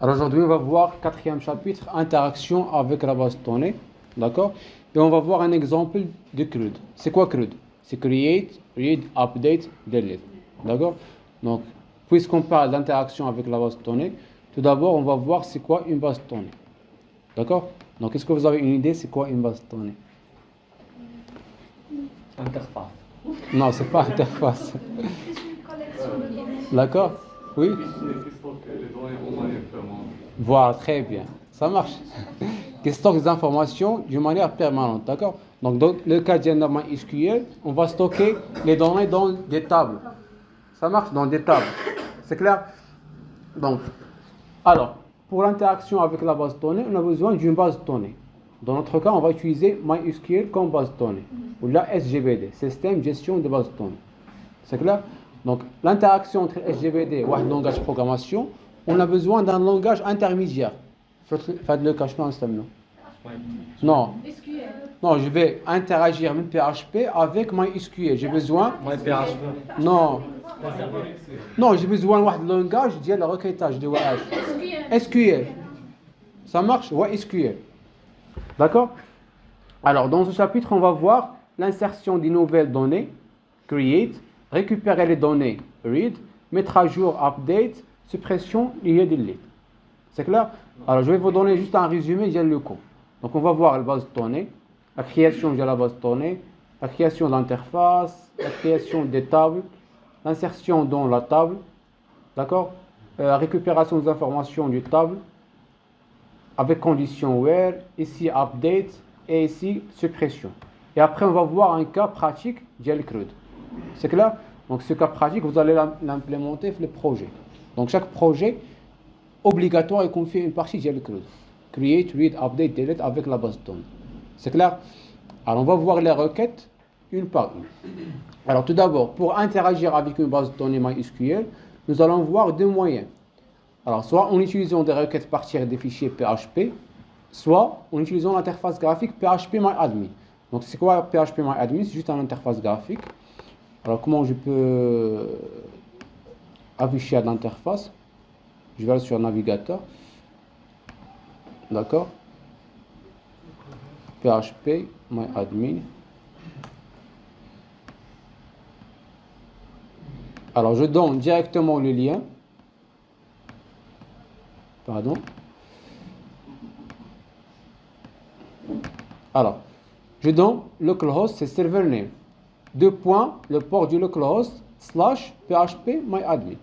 Alors aujourd'hui, on va voir quatrième chapitre, interaction avec la base de données. D'accord? Et on va voir un exemple de CRUD. C'est quoi CRUD? C'est create, read, update, delete. D'accord? Donc, puisqu'on parle d'interaction avec la base de données, tout d'abord, on va voir c'est quoi une base de données. D'accord? Donc, est-ce que vous avez une idée c'est quoi une base de données? Interface. Non, c'est pas interface. D'accord? Oui? Voilà, très bien. Ça marche. Qui stocke des informations d'une manière permanente. D'accord? Donc, dans le cas d'un MySQL, on va stocker les données dans des tables. Ça marche dans des tables. C'est clair? Donc, alors, pour l'interaction avec la base de données, on a besoin d'une base de données. Dans notre cas, on va utiliser MySQL comme base de données. Ou la SGBD, Système Gestion de base de données. C'est clair? Donc, l'interaction entre SGBD et le langage de programmation, on a besoin d'un langage intermédiaire. Faites le cache maintenant. Non. Non, je vais interagir avec PHP avec MySQL. J'ai besoin. MyPHP. Non. Non, j'ai besoin d'un langage de la requêtage de SQL. Ça marche? Ouais, SQL. D'accord? Alors, dans ce chapitre, on va voir l'insertion des nouvelles données, create, récupérer les données, read, mettre à jour, update, suppression, delete. C'est clair? Alors, je vais vous donner juste un résumé de le cours. Donc, on va voir la base de données, la création de la base de données, la création de l'interface, la création des tables, l'insertion dans la table, d'accord? La récupération des informations du table, avec condition where, ici update, et ici suppression. Et après, on va voir un cas pratique de CRUD. C'est clair? Donc, ce cas pratique, vous allez l'implémenter dans le projet. Donc, chaque projet, obligatoire, il confie une partie de CRUD. Create, read, update, delete avec la base de données. C'est clair? Alors, on va voir les requêtes une par une. Alors, tout d'abord, pour interagir avec une base de données MySQL, nous allons voir deux moyens. Alors, soit en utilisant des requêtes à partir des fichiers PHP, soit en utilisant l'interface graphique PHP-MyAdmin. Donc, c'est quoi PHP-MyAdmin? C'est juste une interface graphique. Alors, comment je peux afficher l'interface? Je vais aller sur le navigateur. D'accord? PHP-MyAdmin. Alors, je donne directement le lien. Pardon. Alors, je donne localhost, c'est server name. Deux points, le port du localhost, / PHP MyAdmin.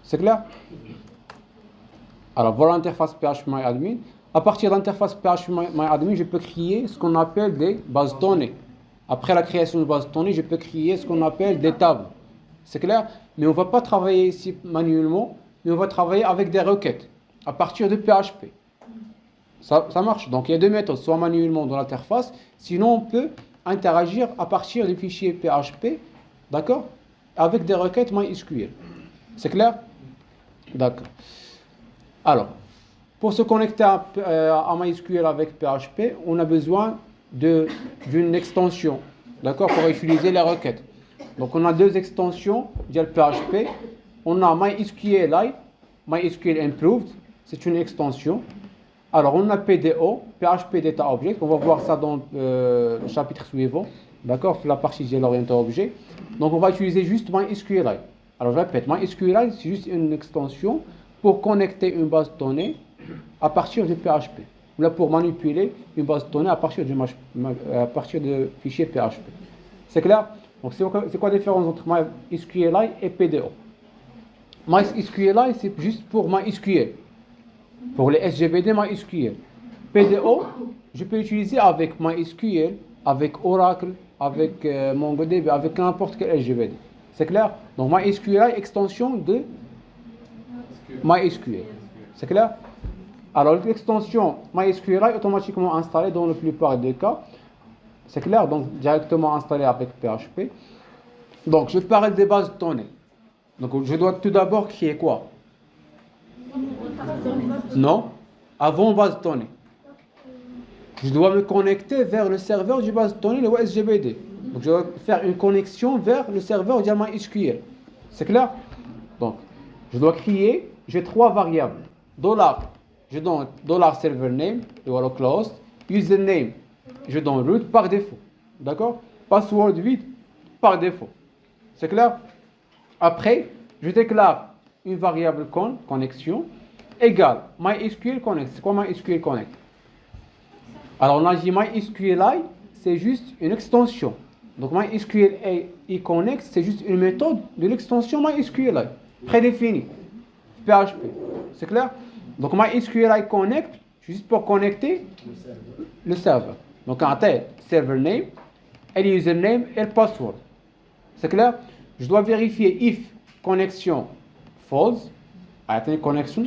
C'est clair? Alors, voilà l'interface PHP MyAdmin. À partir de l'interface PHP MyAdmin, je peux créer ce qu'on appelle des bases de données. Après la création de bases de données, je peux créer ce qu'on appelle des tables. C'est clair? Mais on ne va pas travailler ici manuellement, mais on va travailler avec des requêtes à partir de PHP. Ça marche. Donc, il y a deux méthodes, soit manuellement dans l'interface, sinon on peut interagir à partir des fichiers PHP, d'accord, avec des requêtes MySQL. C'est clair? D'accord. Alors, pour se connecter à MySQL avec PHP, on a besoin d'une extension, d'accord, pour utiliser les requêtes. Donc, on a deux extensions de PHP. On a MySQLi, MySQL Improved, c'est une extension. Alors, on a PDO, PHP Data Object. On va voir ça dans le chapitre suivant. D'accord? La partie de l'orienté objet. Donc, on va utiliser juste MySQLi. Alors, je répète, MySQLi, c'est juste une extension pour connecter une base de données à partir de PHP. Là, pour manipuler une base de données à partir de fichiers PHP. C'est clair? Donc, c'est quoi la différence entre MySQLi et PDO? MySQLi, c'est juste pour MySQL. Pour les SGBD, MySQL. PDO, je peux utiliser avec MySQL, avec Oracle, avec MongoDB, avec n'importe quel SGBD. C'est clair? Donc MySQL, extension de MySQL. C'est clair? Alors l'extension MySQL est automatiquement installée dans la plupart des cas. C'est clair? Donc directement installée avec PHP. Donc je parle des bases de données. Donc je dois tout d'abord créer quoi? Non, avant base de données. Je dois me connecter vers le serveur du base de données, le SGBD. Donc je dois faire une connexion vers le serveur de MySQL. C'est clair? Donc, je dois créer, j'ai trois variables. dollar, je donne dollar server name, le localhost, username, je donne root par défaut. D'accord? Password vide par défaut. C'est clair? Après, je déclare une variable connexion égale MySQL connect. C'est quoi MySQL connect? Alors on a dit MySQLi, c'est juste une extension. Donc MySQLi connect, c'est juste une méthode de l'extension MySQLi, prédéfinie, PHP. C'est clair? Donc MySQLi connect, juste pour connecter le serveur. Donc en tête, server name, et le username et le password. C'est clair? Je dois vérifier if connexion false, connection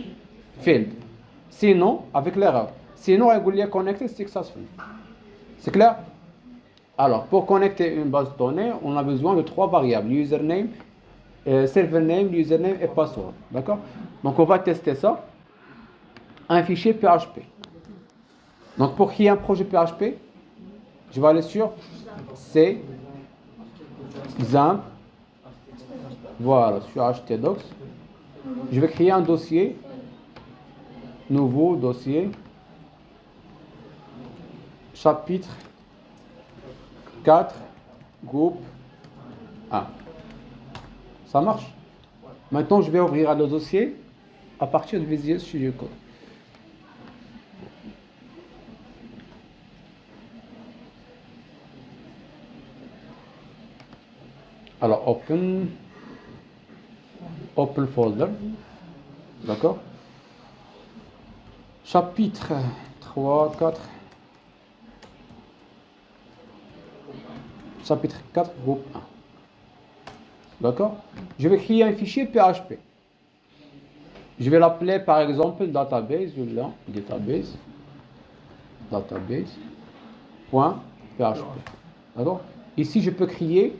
failed. Sinon, avec l'erreur. Sinon, elle va connecter successful. C'est clair? Alors, pour connecter une base de données, on a besoin de 3 variables. Username, server name, username et password. D'accord? Donc, on va tester ça. Un fichier PHP. Donc, pour créer un projet PHP, je vais aller sur C, XAMPP, voilà, sur htdocs. Je vais créer un dossier, nouveau dossier, chapitre 4, groupe 1. Ça marche? Maintenant, je vais ouvrir le dossier à partir de Visual Studio Code. Alors, open folder, d'accord? Chapitre 3, 4. Chapitre 4, groupe 1. D'accord? Je vais créer un fichier PHP. Je vais l'appeler par exemple database, database.php. D'accord? Ici, je peux créer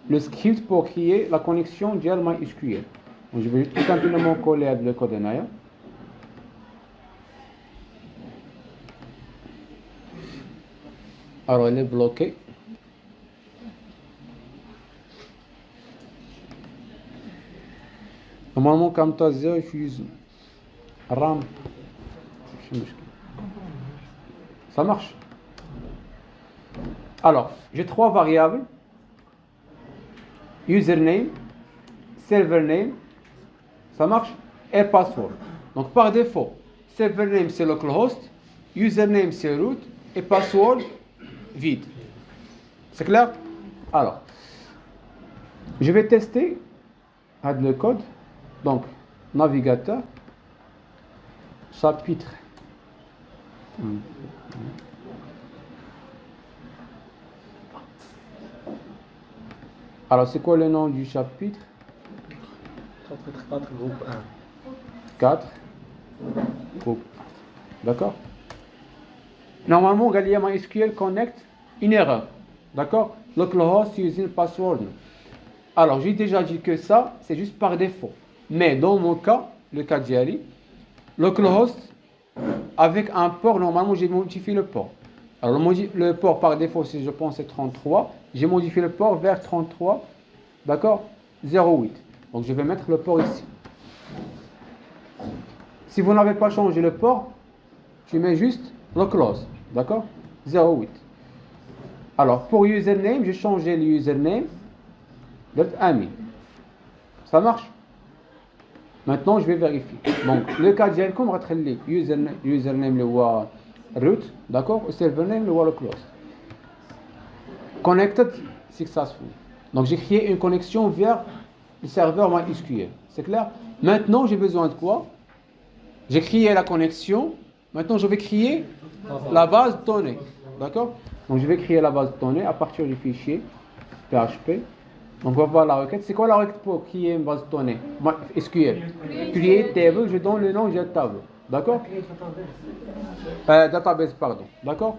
le script pour créer la connexion via MySQL. Donc, je vais tout simplement coller le code Naya. Alors, il est bloqué. Normalement, comme tu as j'utilise RAM. Ça marche. Alors, j'ai 3 variables. Username, server name, ça marche, et password. Donc par défaut, server name c'est localhost, username c'est root, et password vide. C'est clair? Alors, je vais tester le code. Donc, navigateur, chapitre. Alors, c'est quoi le nom du chapitre? Chapitre 4, groupe 1. 4, groupe 1. D'accord? Normalement, Galia MySQL connect une erreur. D'accord? Localhost using password. Alors, j'ai déjà dit que ça, c'est juste par défaut. Mais dans mon cas, le cas de Jerry, localhost, avec un port, normalement, j'ai modifié le port. Alors, le port par défaut, si je pense, c'est 33. J'ai modifié le port vers 33, d'accord, 08. Donc, je vais mettre le port ici. Si vous n'avez pas changé le port, tu mets juste localhost, d'accord, 08. Alors, pour username, j'ai changé le username de ami. Ça marche? Maintenant, je vais vérifier. Donc, le cas de comme le username le root, d'accord, et server name le localhost. Connected successful. Donc j'ai créé une connexion vers le serveur MySQL. C'est clair? Maintenant j'ai besoin de quoi? J'ai créé la connexion. Maintenant je vais créer la base de données. D'accord? Donc je vais créer la base de données à partir du fichier PHP. Donc on va voir la requête. C'est quoi la requête pour créer une base de données? SQL. Create table, je donne le nom de table. D'accord? Database, pardon. D'accord?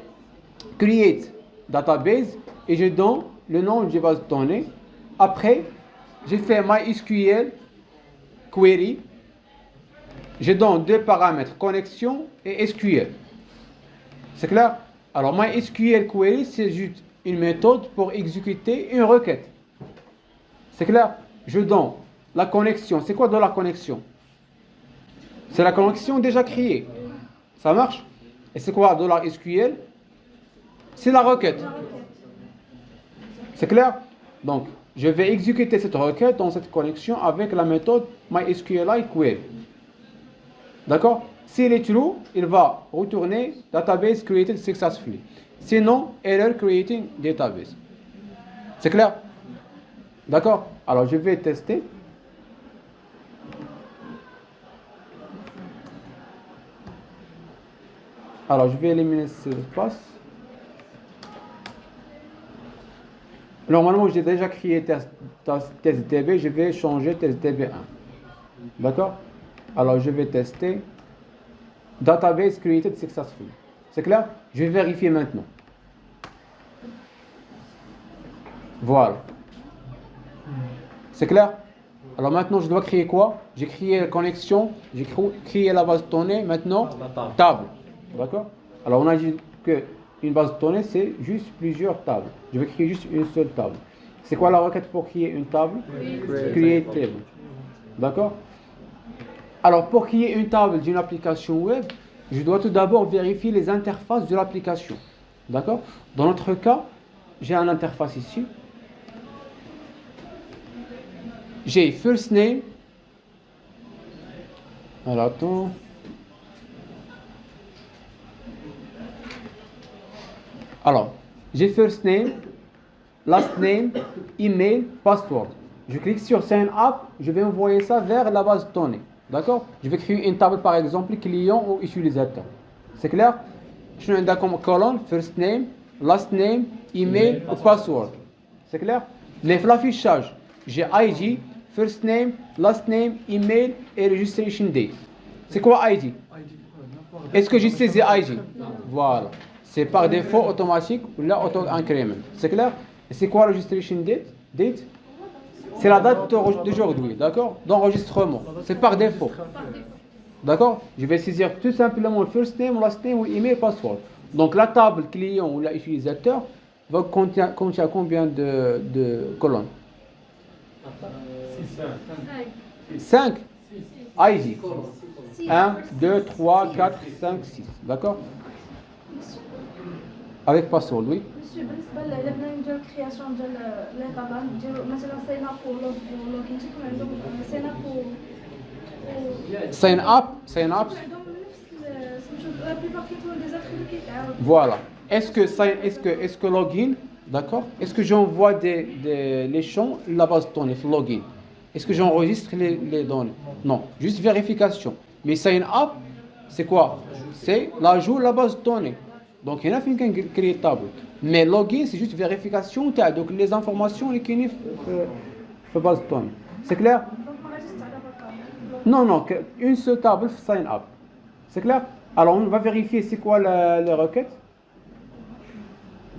Create database et je donne le nom de base de données. Après, j'ai fait MySQL query. Je donne 2 paramètres, connexion et SQL. C'est clair? Alors, MySQL query, c'est juste une méthode pour exécuter une requête. C'est clair? Je donne la connexion. C'est quoi dans la connexion? C'est la connexion déjà créée. Ça marche? Et c'est quoi $SQL? C'est la requête. C'est clair? Donc, je vais exécuter cette requête dans cette connexion avec la méthode MySQLi query. D'accord? S'il est true, il va retourner database created successfully. Sinon, error creating database. C'est clair? D'accord? Alors, je vais tester. Alors, je vais éliminer ce espace. Normalement, j'ai déjà créé testDB. Je vais changer testDB1. D'accord? Alors, je vais tester. Database created successfully. C'est clair? Je vais vérifier maintenant. Voilà. C'est clair? Alors maintenant, je dois créer quoi? J'ai créé la connexion, j'ai créé la base de données. Maintenant, table. D'accord? Alors on a dit qu'une base de données, c'est juste plusieurs tables. Je vais créer juste une seule table. C'est quoi la requête pour créer une table? Create table. D'accord? Alors pour créer une table d'une application web, je dois tout d'abord vérifier les interfaces de l'application. D'accord? Dans notre cas, j'ai une interface ici. J'ai first name. Alors attends. Alors, j'ai first name, last name, email, password. Je clique sur sign up, je vais envoyer ça vers la base de données. D'accord? Je vais créer une table par exemple client ou utilisateur. C'est clair? Je vais mettre comme colonne first name, last name, email ou password. C'est clair? L'affichage, j'ai ID, first name, last name, email et registration date. C'est quoi ID? Est-ce que j'ai saisi ID? Voilà. C'est par défaut automatique ou là auto-increment. C'est clair? Et c'est quoi registration date? C'est la date d'aujourd'hui, d'accord? D'enregistrement. C'est par défaut. D'accord? Je vais saisir tout simplement le first name, last name ou email, password. Donc la table client ou l'utilisateur va contenir combien de colonnes? 5 ID. 1, 2, 3, 4, 5, 6. D'accord? Avec password, oui. Monsieur, بالنسبة لبنان نديرو كرياسيون ديال لي طابا نديرو مثلا ساين اب ولوغين تيكون عندهم ساين اب Sign up. عندهم نفس سميتو لا بليبار كيكونوا دي زاتريبيو كيتعاودوا. Voilà. Est-ce que login, d'accord? Est-ce que j'envoie les champs la base de données, login? Est-ce que j'enregistre les données? Non, juste vérification. Mais sign up, c'est quoi? C'est l'ajout de la base de données. Donc il y en a qui ont créé une table. Mais login, c'est juste vérification. Donc les informations qui sont la base de données. C'est clair? Non, une seule table sign up. C'est clair? Alors on va vérifier c'est quoi les requêtes.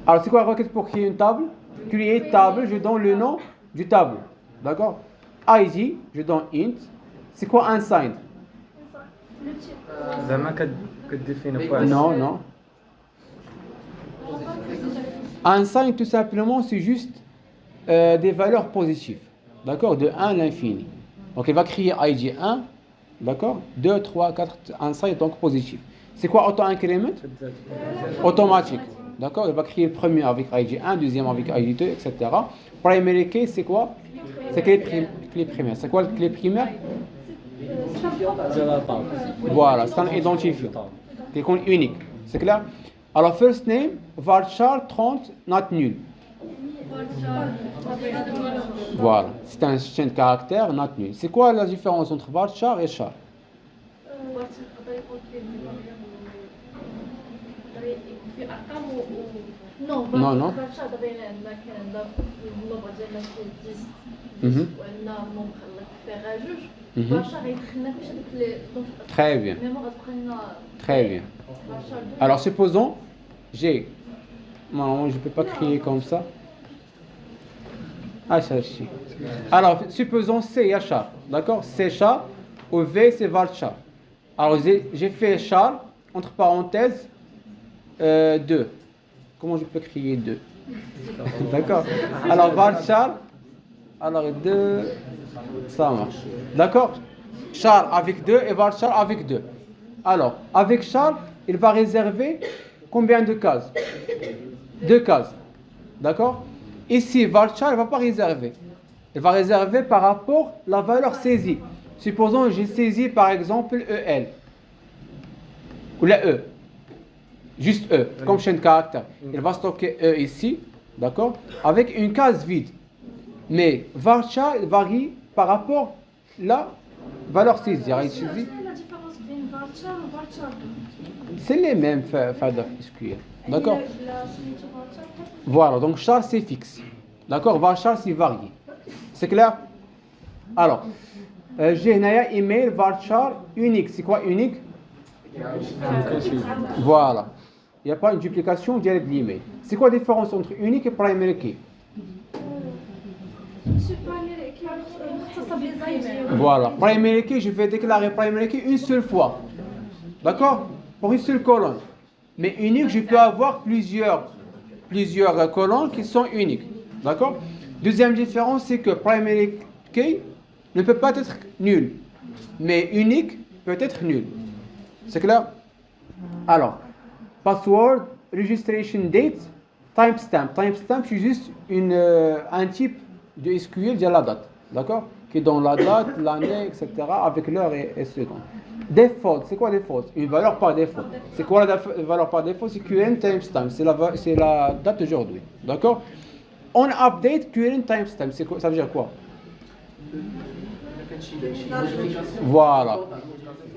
Alors c'est quoi la requête pour créer une table? Create table, je donne le nom du table. D'accord? ID, je donne int. C'est quoi unsigned? زعما كديفيني بواحد. Non. Unsigned tout simplement c'est juste des valeurs positives. D'accord? De 1 à l'infini. Donc il va créer ID 1. D'accord? 2, 3, 4, unsigned donc positif. C'est quoi auto-increment? Automatique. D'accord? Il va créer le premier avec ID 1, deuxième avec ID 2, etc. Primary key, c'est quoi? C'est clé primaire. C'est quoi la clé primaire? Voilà, c'est un identifiant. Qui est unique. C'est clair? Alors, first name, varchar 30, not nul. Voilà, c'est un chien de caractère, not nul. C'est quoi la différence entre varchar et char? Non. فارشار دابا عندنا كاين عندنا النوبر ديالنا فيه 10 وعندنا النوبر فيها جوج فارشار غيدخلنا فاش هذوك لي Très bien. ميمو غتبقى لنا Très bien. Alors supposons, non, je ne peux pas créer comme ça. Ah, ça aussi. Alors supposons C et char, d'accord? C char ou V c'est varchar. Alors j'ai fait char entre parenthèses 2. Comment je peux créer 2? D'accord? Alors varchar, alors 2, ça marche. D'accord? Charles avec 2 et varchar avec 2. Alors, avec Charles, il va réserver combien de cases? 2 cases. D'accord? Ici, varchar, il ne va pas réserver. Il va réserver par rapport à la valeur saisie. Supposons que j'ai saisi par exemple EL. Ou la E. Juste E, comme chaîne de caractère. Il va stocker E ici, d'accord? Avec une case vide. Mais varchar, il varie par rapport à la valeur saisie. C'est la différence entre varchar et varchar. C'est les mêmes fada SQL. D'accord? La signature varchar. Voilà, donc char c'est fixe. D'accord? Varchar c'est varié. C'est clair? Alors, j'ai un email varchar unique. C'est quoi unique? Voilà. Il n'y a pas une duplication de l'email. C'est quoi la différence entre unique et primary key? Voilà. Primary key, je vais déclarer primary key une seule fois. D'accord? Pour une seule colonne. Mais unique, je peux avoir plusieurs colonnes qui sont uniques. D'accord? Deuxième différence, c'est que primary key ne peut pas être nul. Mais unique peut être nul. C'est clair? Alors, password, registration date, timestamp. Timestamp, c'est juste un type de SQL de la date. D'accord? Qui donne la date, l'année, etc. avec l'heure et ce dont. Default, c'est quoi default? Une valeur par défaut. C'est quoi la valeur par défaut? C'est QN timestamp. C'est la date d'aujourd'hui. D'accord? On update QN timestamp. Ça veut dire quoi? Voilà.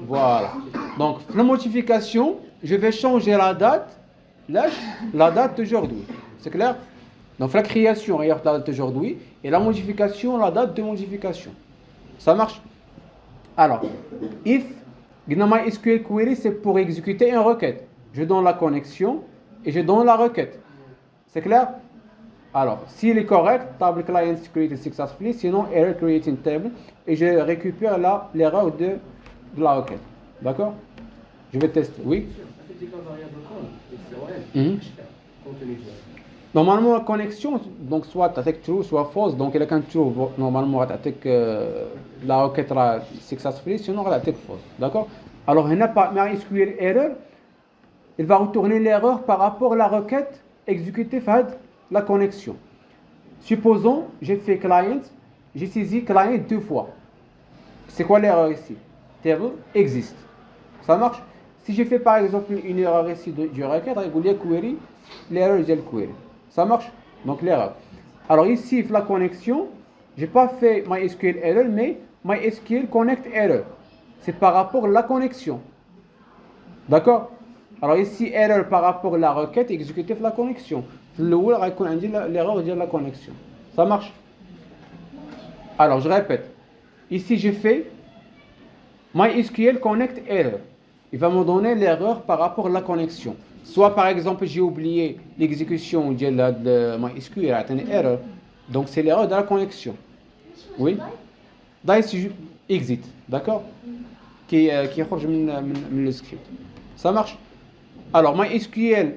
Voilà. Donc, la modification, je vais changer la date, la date d'aujourd'hui. C'est clair? Donc, la création, la date d'aujourd'hui, et la modification, la date de modification. Ça marche? Alors, if MySQL query, c'est pour exécuter une requête. Je donne la connexion et je donne la requête. C'est clair? Alors, s'il est correct, table client created successfully, sinon error creating table, et je récupère l'erreur de la requête. D'accord? Je vais tester. Oui? Normalement, la connexion, donc soit attaque true, soit false. Donc, il y a quand true, normalement, attaque la requête successfully, sinon elle attaque false. D'accord? Alors, il n'y a pas MySQL error. Il va retourner l'erreur par rapport à la requête exécutée par la connexion. Supposons, j'ai fait client, j'ai saisi client 2 fois. C'est quoi l'erreur ici? Table existe. Ça marche? Si j'ai fait par exemple une erreur ici du requête, régulier query, l'erreur est le query. Ça marche? Donc l'erreur. Alors ici, la connexion, j'ai pas fait MySQL error, mais MySQL connect error. C'est par rapport à la connexion. D'accord? Alors ici, erreur par rapport à la requête exécutée par la connexion. L'erreur de la connexion. Ça marche? Alors je répète. Ici, j'ai fait MySQL connect error. Il va me donner l'erreur par rapport à la connexion. Soit par exemple, j'ai oublié l'exécution de MySQL a une erreur. Donc c'est l'erreur de la connexion. Oui? Là, c'est exit. D'accord? Qui sort du script. Ça marche? Alors, MySQL,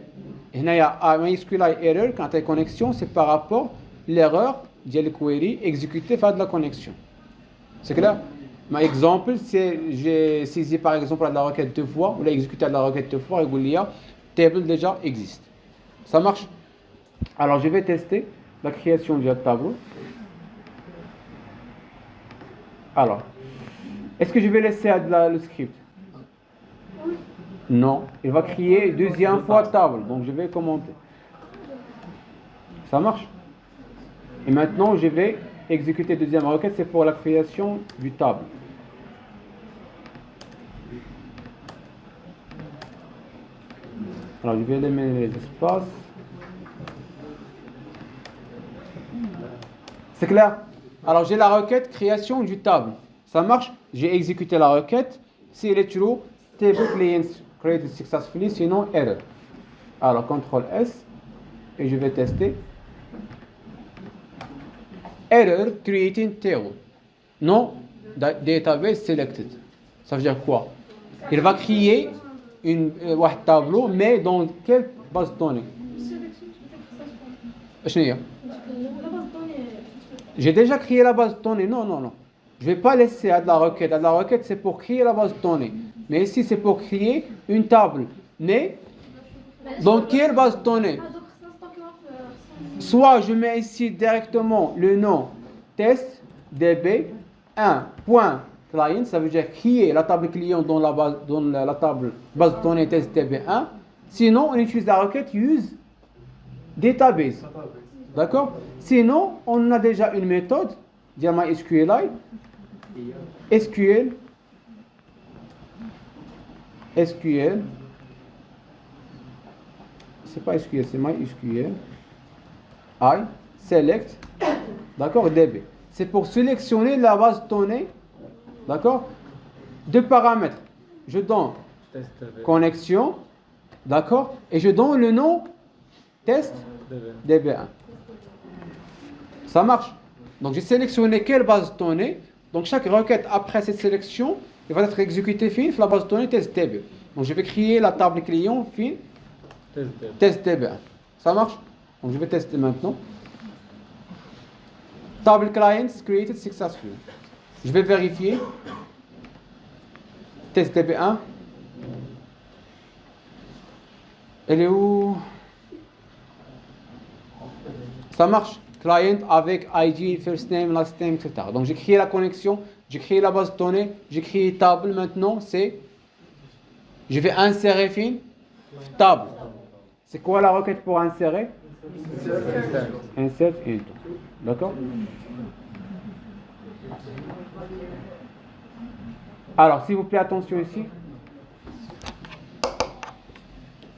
MySQL error, quand il y a connexion, c'est par rapport à l'erreur de la query exécutée par de la connexion. C'est clair? Mon exemple, c'est j'ai saisi par exemple la requête 2 fois, ou l'a exécuté la requête 2 fois, et il y a table déjà existe. Ça marche? Alors, je vais tester la création du tableau. Alors, est-ce que je vais laisser le script? Non, il va créer deuxième fois table, donc je vais commenter. Ça marche? Et maintenant, je vais exécuter deuxième requête, c'est pour la création du table. Alors, je vais éliminer les espaces. C'est clair? Alors, j'ai la requête création du table. Ça marche? J'ai exécuté la requête. Si elle est true, table client created successfully, sinon error. Alors, CTRL S et je vais tester. Error creating table. Non, database selected. Ça veut dire quoi? Il va créer un tableau, mais dans quelle base de données? J'ai déjà créé la base de données. Non. Je ne vais pas laisser à de la requête. À de la requête, c'est pour créer la base de données. Mais ici, c'est pour créer une table. Mais, dans quelle base de données? Ah, donc ça stocke Soit je mets ici directement le nom test db1.client, ça veut dire créer la table client dans la table base de données test db1. Sinon, on utilise la requête use database. D'accord? Sinon, on a déjà une méthode, MySQLi, SQL, c'est pas SQL, c'est MySQL, select, d'accord, DB. C'est pour sélectionner la base de données, d'accord, deux paramètres. Je donne connexion, d'accord, et je donne le nom test DB1. Ça marche. Donc j'ai sélectionné quelle base de données. Donc chaque requête après cette sélection, il va être exécuté fin la base de données test DB. Donc je vais créer la table client fin test DB1. Ça marche. Donc je vais tester maintenant. Table client created successfully. Je vais vérifier. Test DB1. Elle est où? Ça marche. Client avec ID, first name, last name, etc. Donc j'ai créé la connexion, j'ai créé la base de données, j'ai créé table maintenant, je vais insérer table. C'est quoi la requête pour insérer? Insert into. D'accord? Alors, s'il vous plaît, attention ici.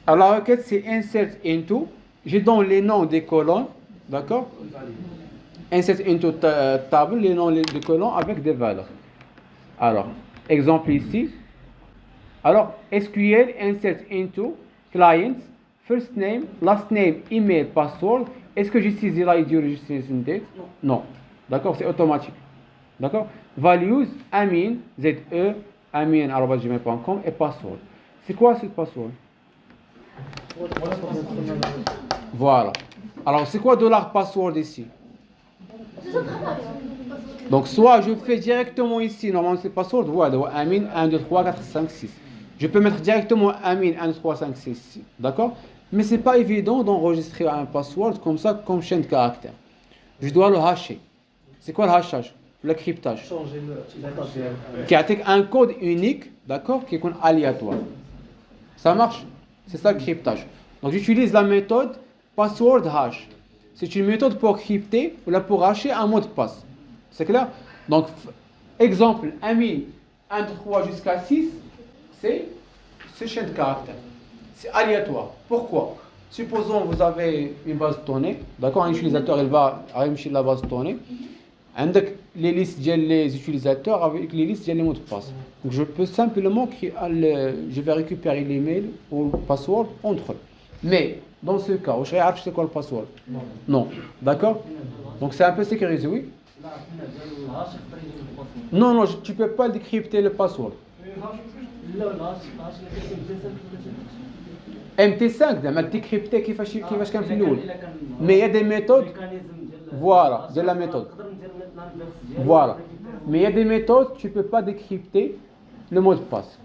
Alors la requête c'est insert into. Je donne les noms des colonnes. D'accord? Insert into table, les noms des colonnes avec des valeurs. Alors, exemple ici. Alors, SQL insert into client, first name, last name, email, password. Est-ce que j'ai saisi l'ID registration date? Non. D'accord? C'est automatique. D'accord? Values, Amin, ZE, amin@gmail.com et password. C'est quoi ce password? Voilà. Alors, c'est quoi $password ici? Donc, soit je fais directement ici, normalement c'est password, voilà, Amin 1, 2, 3, 4, 5, 6. Je peux mettre directement Amin 1, 2, 3, 5, 6 ici. D'accord? Mais c'est pas évident d'enregistrer un password comme ça, comme chaîne de caractères. Je dois le hasher. C'est quoi le hashage? Le cryptage. Qui a un code unique, d'accord, qui est aléatoire. Ça marche? C'est ça le cryptage. Donc, j'utilise la méthode password hash. C'est une méthode pour crypter ou là pour hasher un mot de passe. C'est clair? Donc, exemple, Amin 1, 2, 3 jusqu'à 6, c'est chaîne de caractères. C'est aléatoire. Pourquoi? Supposons que vous avez une base de données, d'accord? Un utilisateur, il va rechercher la base de données. Avec les listes des utilisateurs avec les listes des mots de passe. Donc, je peux simplement je vais récupérer l'email ou le password entre eux. Mais dans ce cas, je sais c'est quoi le password? Non. D'accord? Donc c'est un peu sécurisé, oui? Non, tu ne peux pas décrypter le password. MT5, ده ما décrypter كيفاش كان في الأول. Mais il y a des méthodes. Voilà, de la méthode. Voilà. Mais il y a des méthodes, tu ne peux pas décrypter le mot de passe.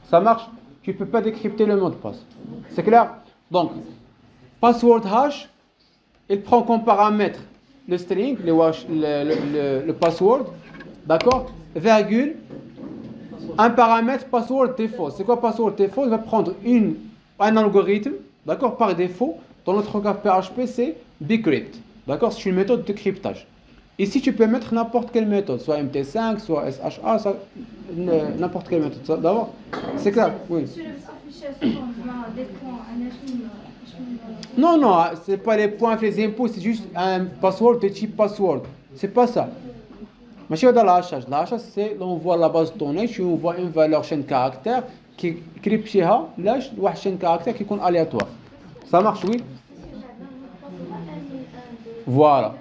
Ça marche? Tu ne peux pas décrypter le mot de passe. C'est clair? Donc, password hash, il prend comme paramètre le string, le password, d'accord? Virgule, un paramètre password default. C'est quoi password default? Il va prendre un algorithme, d'accord, par défaut. Dans notre cas PHP, c'est bcrypt. D'accord? C'est une méthode de cryptage. Ici, tu peux mettre n'importe quelle méthode, soit MT5, soit SHA, soit n'importe quelle méthode. D'abord, c'est clair? Oui. Non, c'est pas les points, les impôts, c'est juste un password de type password. C'est pas ça. Mais je suis dans l'hachage. L'hachage, c'est l'envoi de la base de données, tu envoies une valeur chaîne caractère qui cryptera, là, une chaîne caractère qui est aléatoire. Ça marche, oui? Voilà.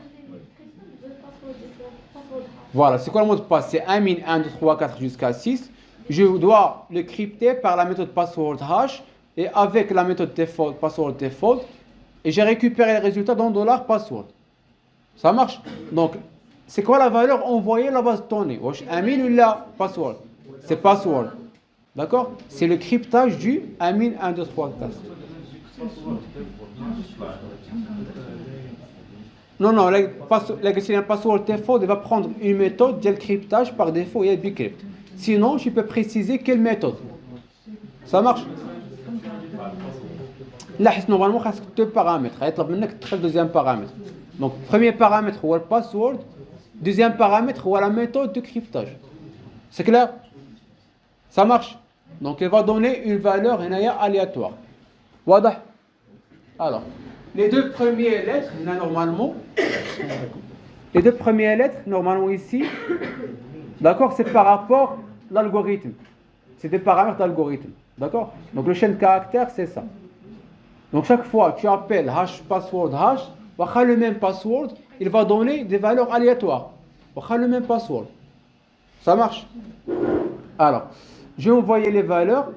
Voilà, c'est quoi le mot de passe? C'est Amin 1, 2, 3, 4 jusqu'à 6. Je dois le crypter par la méthode password hash et avec la méthode default, password default. Et j'ai récupéré les résultats dans $password. Ça marche? Donc, c'est quoi la valeur envoyée à la base de données? Wesh Amin ou la password? C'est password. D'accord? C'est le cryptage du Amin 1, 2, 3, 4. Non, non, la password default, il va prendre une méthode de cryptage par défaut, il y a Bcrypt. Sinon, je peux préciser quelle méthode. Ça marche? Là, normalement, il y a deux paramètres. Il y a le deuxième paramètre. Donc, premier paramètre, c'est le password. Deuxième paramètre, c'est la méthode de cryptage. C'est clair? Ça marche? Donc, il va donner une valeur aléatoire. Voilà. Alors, les deux premières lettres, normalement ici, d'accord, c'est par rapport à l'algorithme. C'est des paramètres d'algorithme. D'accord? Donc, le chaîne de caractères, c'est ça. Donc, chaque fois que tu appelles hash password hash, le même password, il va donner des valeurs aléatoires. Le même password. Ça marche? Alors, j'ai envoyé les valeurs.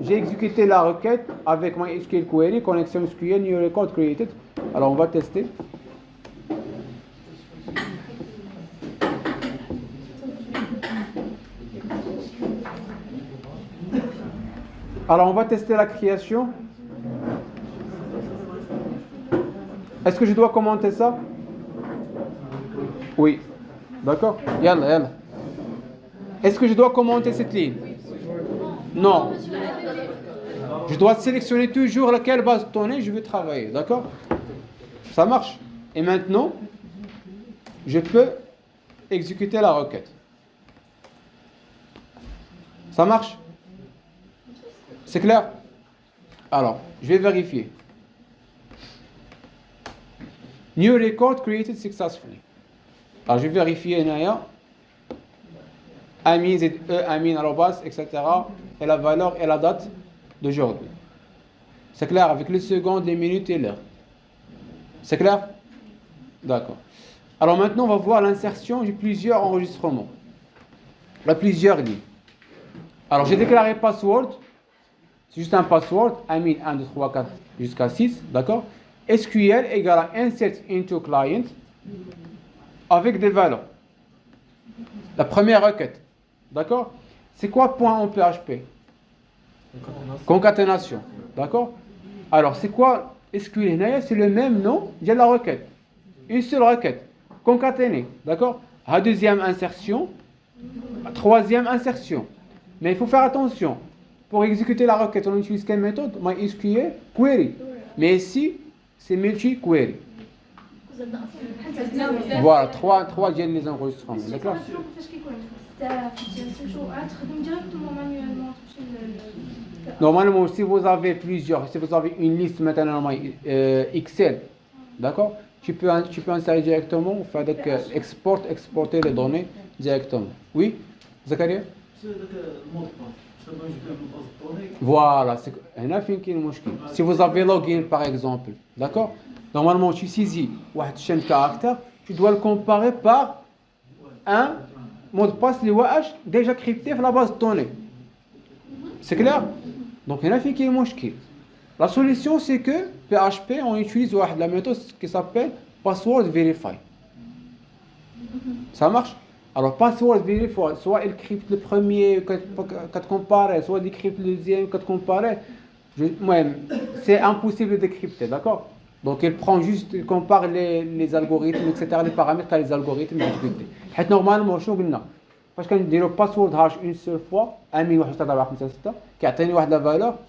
J'ai exécuté la requête avec MySQL query, connexion SQL, new record created. Alors, on va tester. Alors, on va tester la création. Est-ce que je dois commenter ça? Oui. D'accord? Yalla, yalla. Est-ce que je dois commenter cette ligne? Non. Je dois sélectionner toujours laquelle base de données je veux travailler. D'accord? Ça marche. Et maintenant, je peux exécuter la requête. Ça marche? C'est clair? Alors, je vais vérifier. New record created successfully. Alors, je vais vérifier Naya. Amin, ZE, Amin, arrobas, etc. Et la valeur et la date d'aujourd'hui. C'est clair avec les secondes, les minutes et l'heure. C'est clair? D'accord. Alors maintenant, on va voir l'insertion de plusieurs enregistrements. Il y a plusieurs lignes. Alors, j'ai déclaré password. C'est juste un password. Amin 1, 2, 3, 4 jusqu'à 6. D'accord? SQL égale à insert into client avec des valeurs. La première requête. D'accord? C'est quoi point en PHP? Concaténation. D'accord? Alors, c'est quoi SQL? C'est le même nom de la requête. Une seule requête. Concaténer. D'accord? La deuxième insertion. La troisième insertion. Mais il faut faire attention. Pour exécuter la requête, on utilise quelle méthode? MySQL query. Mais ici, c'est multi-query. Voilà, trois viennent les enregistrements. D'accord? Normalement, si vous avez plusieurs, si vous avez une liste maintenant Excel, d'accord? Tu peux insérer directement, faire avec exporter les données directement. Oui, Zakaria? Voilà, c'est un si vous avez login par exemple, d'accord? Normalement, tu saisis une chaîne de caractères, tu dois le comparer par un mot de passe déjà crypté dans la base de données. C'est clair? Donc, il y a un La solution, c'est que PHP, on utilise la méthode qui s'appelle password verify. Ça marche? Alors, password verify, soit il crypte le premier quand tu compares, soit il crypte le deuxième quand tu compares. C'est impossible de crypter, d'accord? Donc, il prend juste, il compare les algorithmes, etc., les paramètres à les algorithmes exécutés. Normalement, je dis parce qu'on dit le password hash une seule fois, 1 qui atteint la valeur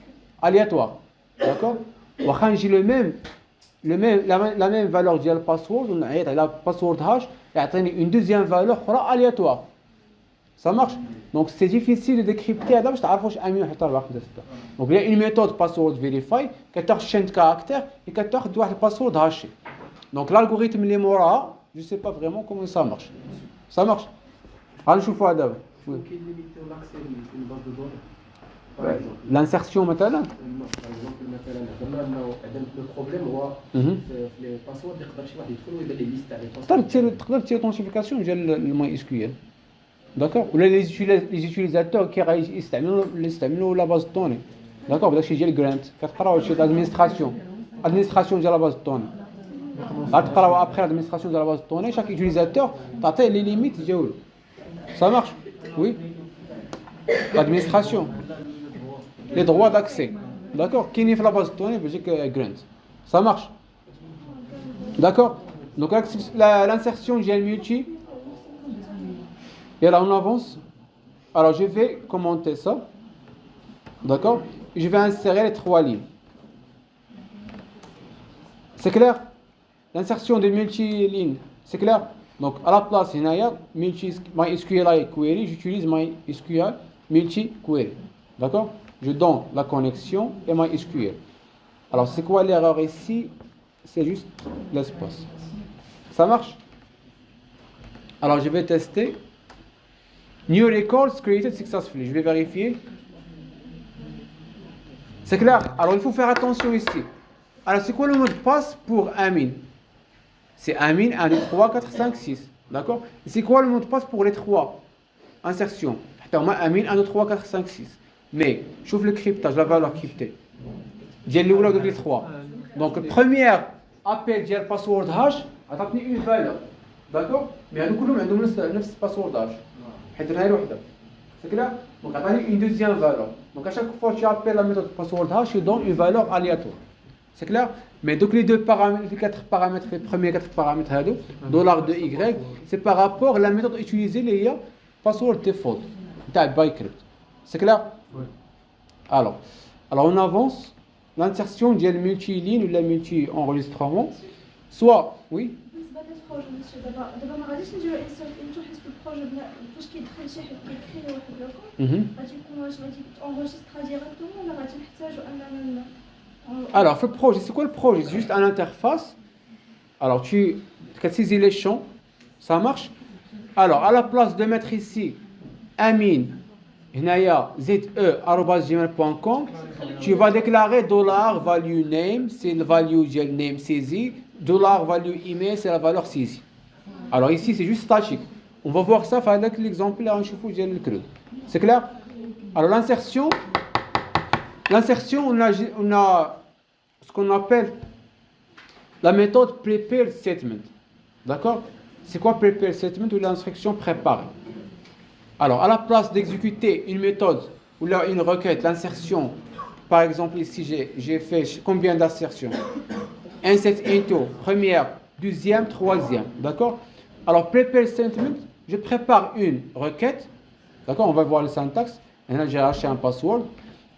aléatoire. D'accord? Ou j'ai la même valeur de password, on a la password hash, et atteint une deuxième valeur aléatoire. Ça marche? Donc c'est difficile de décrypter. Donc il y a une méthode password verify qui a une chaîne de caractères et qui a un password haché. Donc l'algorithme les mora, je ne sais pas vraiment comment ça marche. Ça marche? Allez, je vois d'abord. L'insertion maintenant. Le problème c'est les passwords تقدر تشير authentification ديال الماي d'accord ولا les utilisateurs qui يستعملوا la base de données d'accord داكشي ديال grant كتقراو شي administration ديال la base de données Après l'administration de la base de données, chaque utilisateur a les limites. Ça marche? Oui. L'administration. Les droits d'accès. D'accord? Qui n'est pas la base de données, je dis que grant. Ça marche? D'accord? Donc l'insertion GL multi. Et là on avance. Alors je vais commenter ça. D'accord? Je vais insérer les 3 lignes. C'est clair? L'insertion de multi-lignes, c'est clair? Donc à la place, il y a MySQL query, j'utilise MySQL multi-query. D'accord? Je donne la connexion et MySQL. Alors c'est quoi l'erreur ici? C'est juste l'espace. Ça marche? Alors je vais tester. New records created successfully. Je vais vérifier. C'est clair? Alors il faut faire attention ici. Alors c'est quoi le mot de passe pour Amin? C'est Amin 1, 2, 3, 4, 5, 6. D'accord? Et c'est quoi le mot de passe pour les 3 insertions? Amin 1, 2, 3, 4, 5, 6. Mais, je trouve le cryptage, la valeur cryptée. J'ai les 3. Donc, le premier appel de password hash a donné une valeur. D'accord? Mais nous avons le password hash. C'est clair? Donc, a donné une deuxième valeur. Donc, à chaque fois que tu appelles la méthode password hash, il donne une valeur aléatoire. C'est clair? Mais donc les 2 paramètres, les 4 paramètres, les premiers 4 paramètres, $ de Y, c'est par rapport à la méthode utilisée, les password default, bycrypt. C'est clair? Oui. Alors on avance. L'insertion de multi-ligne ou la multi-enregistrement, soit, oui. Alors, le projet, c'est quoi le projet? C'est juste une interface. Alors, tu saisis les champs, ça marche. Alors, à la place de mettre ici amin, ze@gmail.com, tu vas déclarer $value name, c'est le value de name saisie, $value email, c'est la valeur saisie. Alors, ici, c'est juste statique. On va voir ça avec l'exemple là, c'est clair? Alors, l'insertion, on a ce qu'on appelle la méthode prepare statement. D'accord? C'est quoi prepare statement ou l'instruction préparée? Alors, à la place d'exécuter une méthode ou là une requête, l'insertion, par exemple ici j'ai fait combien d'insertions? Insert into, première, deuxième, troisième. D'accord? Alors, prepare statement, je prépare une requête. D'accord? On va voir le syntaxe. Là, j'ai racheté un password.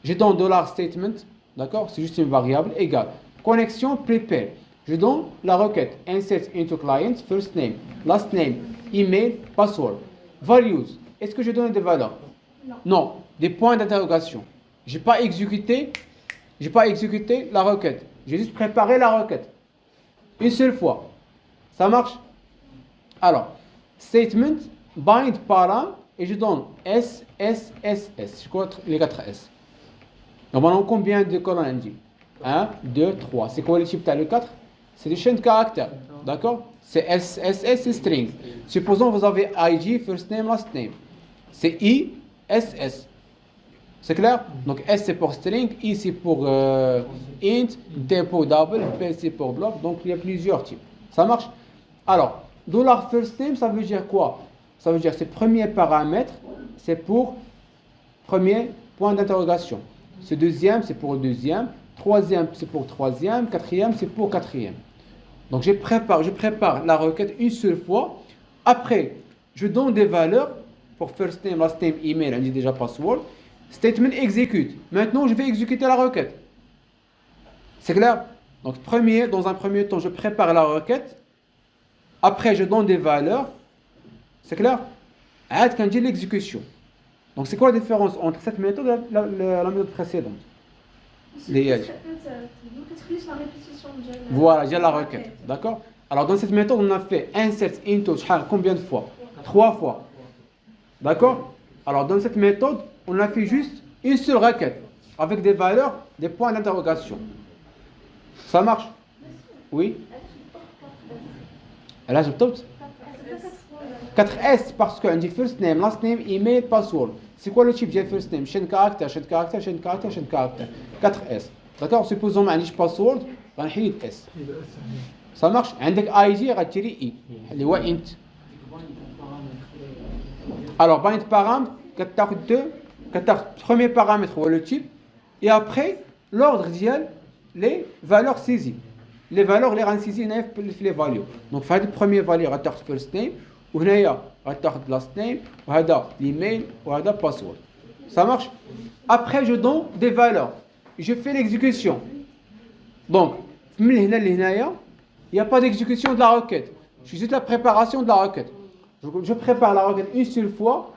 Je donne $statement, d'accord? C'est juste une variable égale. Connexion prepare. Je donne la requête insert into client, first name, last name, email, password. Values. Est-ce que je donne des valeurs? Non. Des points d'interrogation. Je n'ai pas exécuté la requête. J'ai juste préparé la requête. Une seule fois. Ça marche? Alors, statement, bind param, et je donne S, S, S, S. Je crois les 4 S. Normalement, combien de colonnes on dit? 1, 2, 3. C'est quoi le type de le 4? C'est des chaînes de caractères. D'accord? C'est S, S, S, c'est string. Supposons que vous avez IG, first name, last name. C'est I, S, S. C'est clair? Donc S c'est pour string, I c'est pour int, D pour double, P c'est pour block. Donc il y a plusieurs types. Ça marche? Alors, $first name, ça veut dire quoi? Ça veut dire que ce premier paramètre, c'est pour premier point d'interrogation. Ce deuxième, c'est pour le deuxième. Troisième, c'est pour troisième. Quatrième, c'est pour quatrième. Donc je prépare la requête une seule fois. Après, je donne des valeurs pour first name, last name, email, on dit déjà password. Statement execute. Maintenant, je vais exécuter la requête. C'est clair? Donc dans un premier temps, je prépare la requête. Après, je donne des valeurs. C'est clair? Quand j'ai l'exécution. Donc c'est quoi la différence entre cette méthode et la méthode précédente? Voilà, j'ai la requête. D'accord? Alors dans cette méthode, on a fait insert into combien de fois? 3 fois. D'accord? Alors dans cette méthode, on a fait juste une seule requête avec des valeurs, des points d'interrogation. Ça marche? Oui? Là, j'ai tout. 4S parce qu'on dit first name, last name, email, password. C'est quoi le type de first name? Chaîne caractère, chaîne caractère, chaîne caractère, chaîne caractère. 4S. D'accord? Supposons que je password, on va S. Ça marche. عندك ID غتشري I اللي هو int. Alors bind paramètre كتاخد premier paramètre هو le type et après l'ordre ديال les valeurs saisies. Les valeurs اللي غنسيزي هنايا في les values. Donc في هذا البروميير value غتاخد first name وهنايا غتاخد last name وهذا l'email وهذا password. Ça marche. Après je donne des valeurs. Je fais l'exécution. Donc من هنا لهنايا il n'y a pas d'exécution de la requête. Je fais juste la préparation de la requête. Je prépare la requête une seule fois.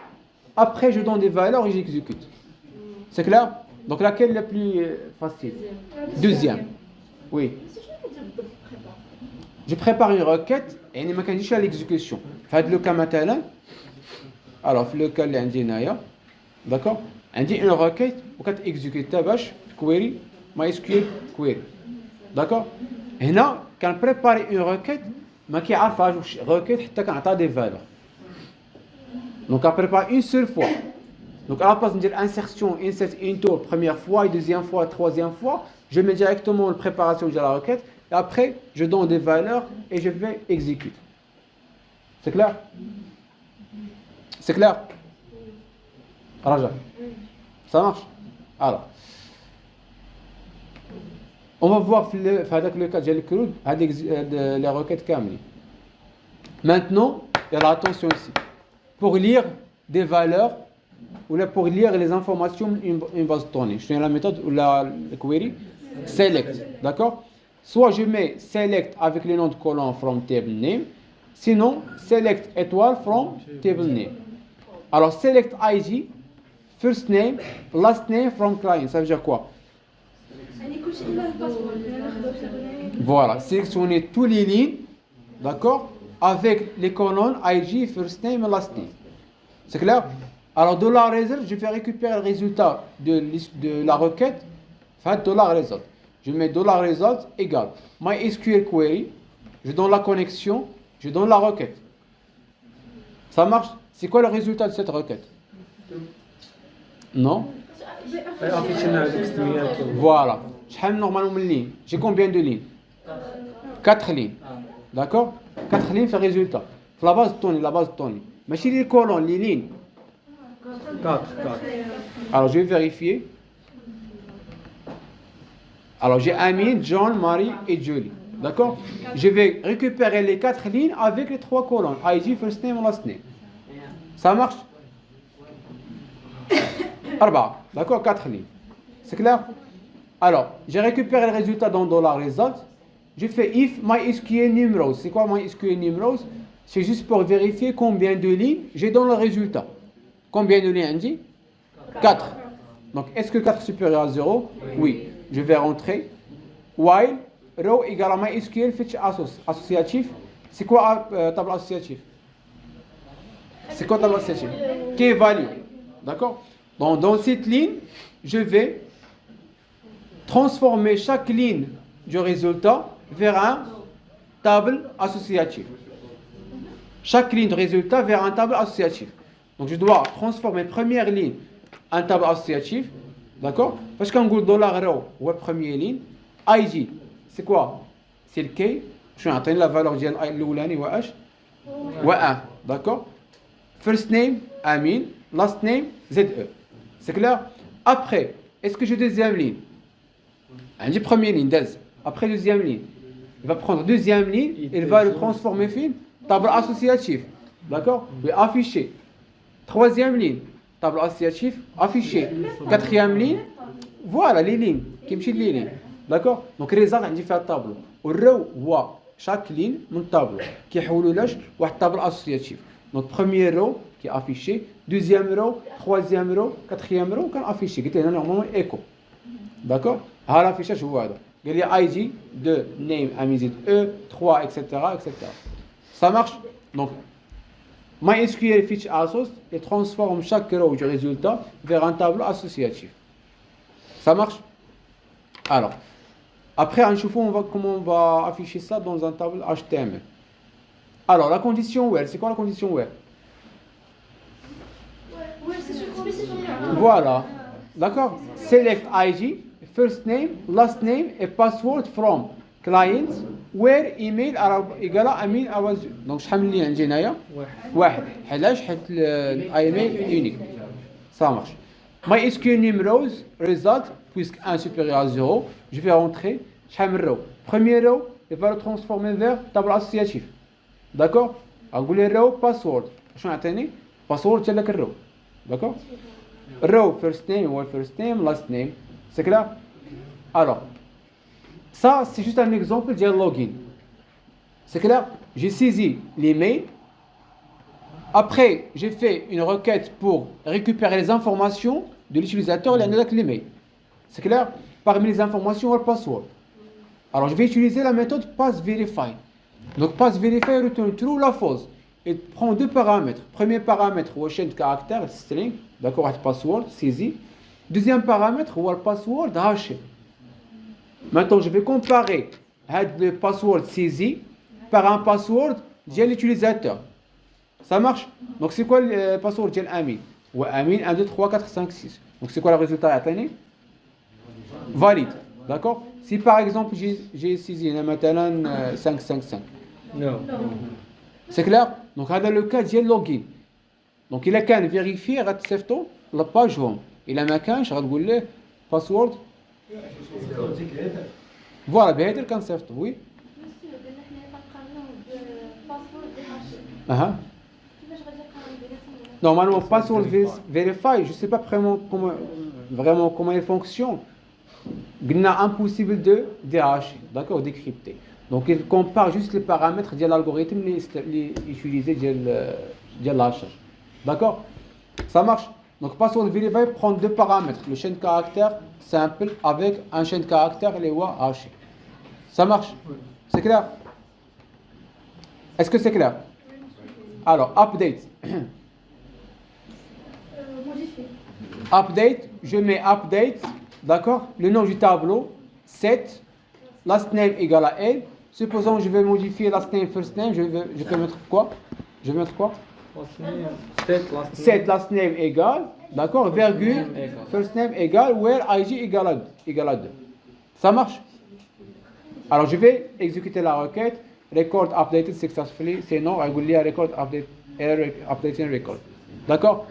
Après, je donne des valeurs et j'exécute. C'est clair? Donc, laquelle est la plus facile? Deuxième. Oui. Je prépare une requête et je ne dis pas l'exécution. Faites le cas maintenant. Alors, le cas de d'accord? On dit une requête ou quand exécute ta bâche, query, MySQL query. D'accord? Et là, quand on prépare une requête, ما كيعرفهاش requête حتى كنعطيها des valeurs. Donc on prépare une seule fois. Donc à la place de dire insertion, insert into première fois, et deuxième fois, troisième fois, je mets directement la préparation de la requête et après je donne des valeurs et je vais exécuter. C'est clair? C'est clair? Raja. Ça marche? Alors. On va voir dans le cas de l'crude les requêtes كاملين. Maintenant, il y a attention ici. Pour lire des valeurs ou là pour lire les informations d'une base de données. Je fais la méthode ou la query select, d'accord? Soit je mets select avec le nom de colonne from table name, sinon select étoile from table name. Alors select ID, first name, last name from client, ça veut dire quoi? Voilà, sélectionnez tous les lignes, d'accord, avec les colonnes ID, first name et last name. C'est clair? Alors, $result, je vais récupérer le résultat de la requête, enfin, $result. Je mets $result égale MySQL query, je donne la connexion, je donne la requête. Ça marche? C'est quoi le résultat de cette requête? Non? Voilà. Normalement lignes. J'ai combien de lignes? 4 lignes. D'accord? 4 lignes, c'est le résultat. La base de données. Mais si les colonnes, les lignes. 4. Alors je vais vérifier. Alors j'ai Amin, John, Marie et Julie. D'accord? Je vais récupérer les 4 lignes avec les 3 colonnes. ID, first name, last name. Ça marche? 4. D'accord? 4 lignes. C'est clair? Alors, j'ai récupéré le résultat dans $result. Je fais if MySQL numerals. C'est quoi MySQL numerals? C'est juste pour vérifier combien de lignes j'ai dans le résultat. Combien de lignes on dit? 4. Donc, est-ce que 4 est supérieur à 0? Oui. Je vais rentrer. While row égale à MySQL fetch associatif. C'est quoi table associatif? C'est quoi table associatif? Key value. D'accord? Dans cette ligne, je vais transformer chaque ligne du résultat vers un table associatif. Chaque ligne de résultat vers un table associatif. Donc je dois transformer première ligne en table associatif. D'accord? Parce qu'on dit $row ou première ligne. ID, c'est quoi? C'est le key. Je vais atteindre la valeur de l'oulani ou H. Ou 1. D'accord? First name, Amin. Last name, ZE. C'est clair? Après, est-ce que j'ai deuxième ligne? On dit première ligne, Dez. Après deuxième ligne. Il va prendre deuxième ligne et il va le transformer en table associatif. D'accord? Oui, afficher. Troisième ligne, table associatif, afficher. Quatrième ligne, voilà les lignes. Qui me les lignes. D'accord? Donc les autres, on dit faire tableau. Row, chaque ligne, mon tableau. Qui est une table associative. Donc premier row qui est affiché, deuxième row, troisième row, quatrième row qui est affiché. Qui est normalement écho. D'accord? À l'affichage, je vois. Il y a ID, 2, name, amizid, E, 3, etc., etc. Ça marche? Donc, MySQL Fetch Assoc, il transforme chaque row du résultat vers un tableau associatif. Ça marche? Alors, après, en chauffant, comment on va afficher ça dans un tableau HTML. Alors, la condition where, c'est quoi la condition where? Ouais, c'est spécifique. Voilà. D'accord? Select ID, first name, last name et password from client where email égale amin donc شحال من لين عندي هنايا واحد علاش حيت الايميل unique ça marche MySQL numéros result puisque 1 supérieur à 0 je vais rentrer شحال من row premier row il va le transformer vers table associative d'accord اقول لي row password شنو يعطيني password تاع داك الرو d'accord row first name or first name last name c'est clair alors ça c'est juste un exemple de login c'est clair j'ai saisi l'email après j'ai fait une requête pour récupérer les informations de l'utilisateur et l'email c'est clair parmi les informations le password alors je vais utiliser la méthode passVerify donc passVerify retourne true ou la false et prend deux paramètres. Premier paramètre, ou chaîne de caractère, string, d'accord, avec password, saisi. Deuxième paramètre, ou le password haché. Maintenant, je vais comparer le password saisi par un password de l'utilisateur. Ça marche? Donc, c'est quoi le password de Amin? Ou Amin 1, 2, 3, 4, 5, 6. Donc, c'est quoi le résultat à atteindre? Valide. D'accord? Si par exemple, j'ai saisi maintenant 5, 5, 5. Non. C'est clair? Donc, هذا le cas ديال login. Donc, إلا كان vérifié غتصيفطو لاباج هوم. إلا ما كانش غتقول له password. فوالا بهذا كنصيفطو وي. أها. Normalement, password verify, je ne sais pas vraiment comment il fonctionne. Il est impossible de déhacher, d'accord, décrypter. Donc, il compare juste les paramètres de l'algorithme utilisés de l'hachage. D'accord? Ça marche? Donc, password verify prend deux paramètres, le chaîne de caractère simple avec un chaîne de caractère les voix hachées. Ça marche? C'est clair? Est-ce que c'est clair? Alors, update. Modifier. Update, je mets update, d'accord? Le nom du tableau, set, last name égale à L. Supposons que je vais modifier last name, first name, je peux mettre quoi? Je vais mettre quoi? Set last name égale, d'accord? Virgule, first name égale, where id égale à 2. Ça marche? Alors je vais exécuter la requête, record updated successfully, c'est non, je vais dire record update, error updating record. D'accord?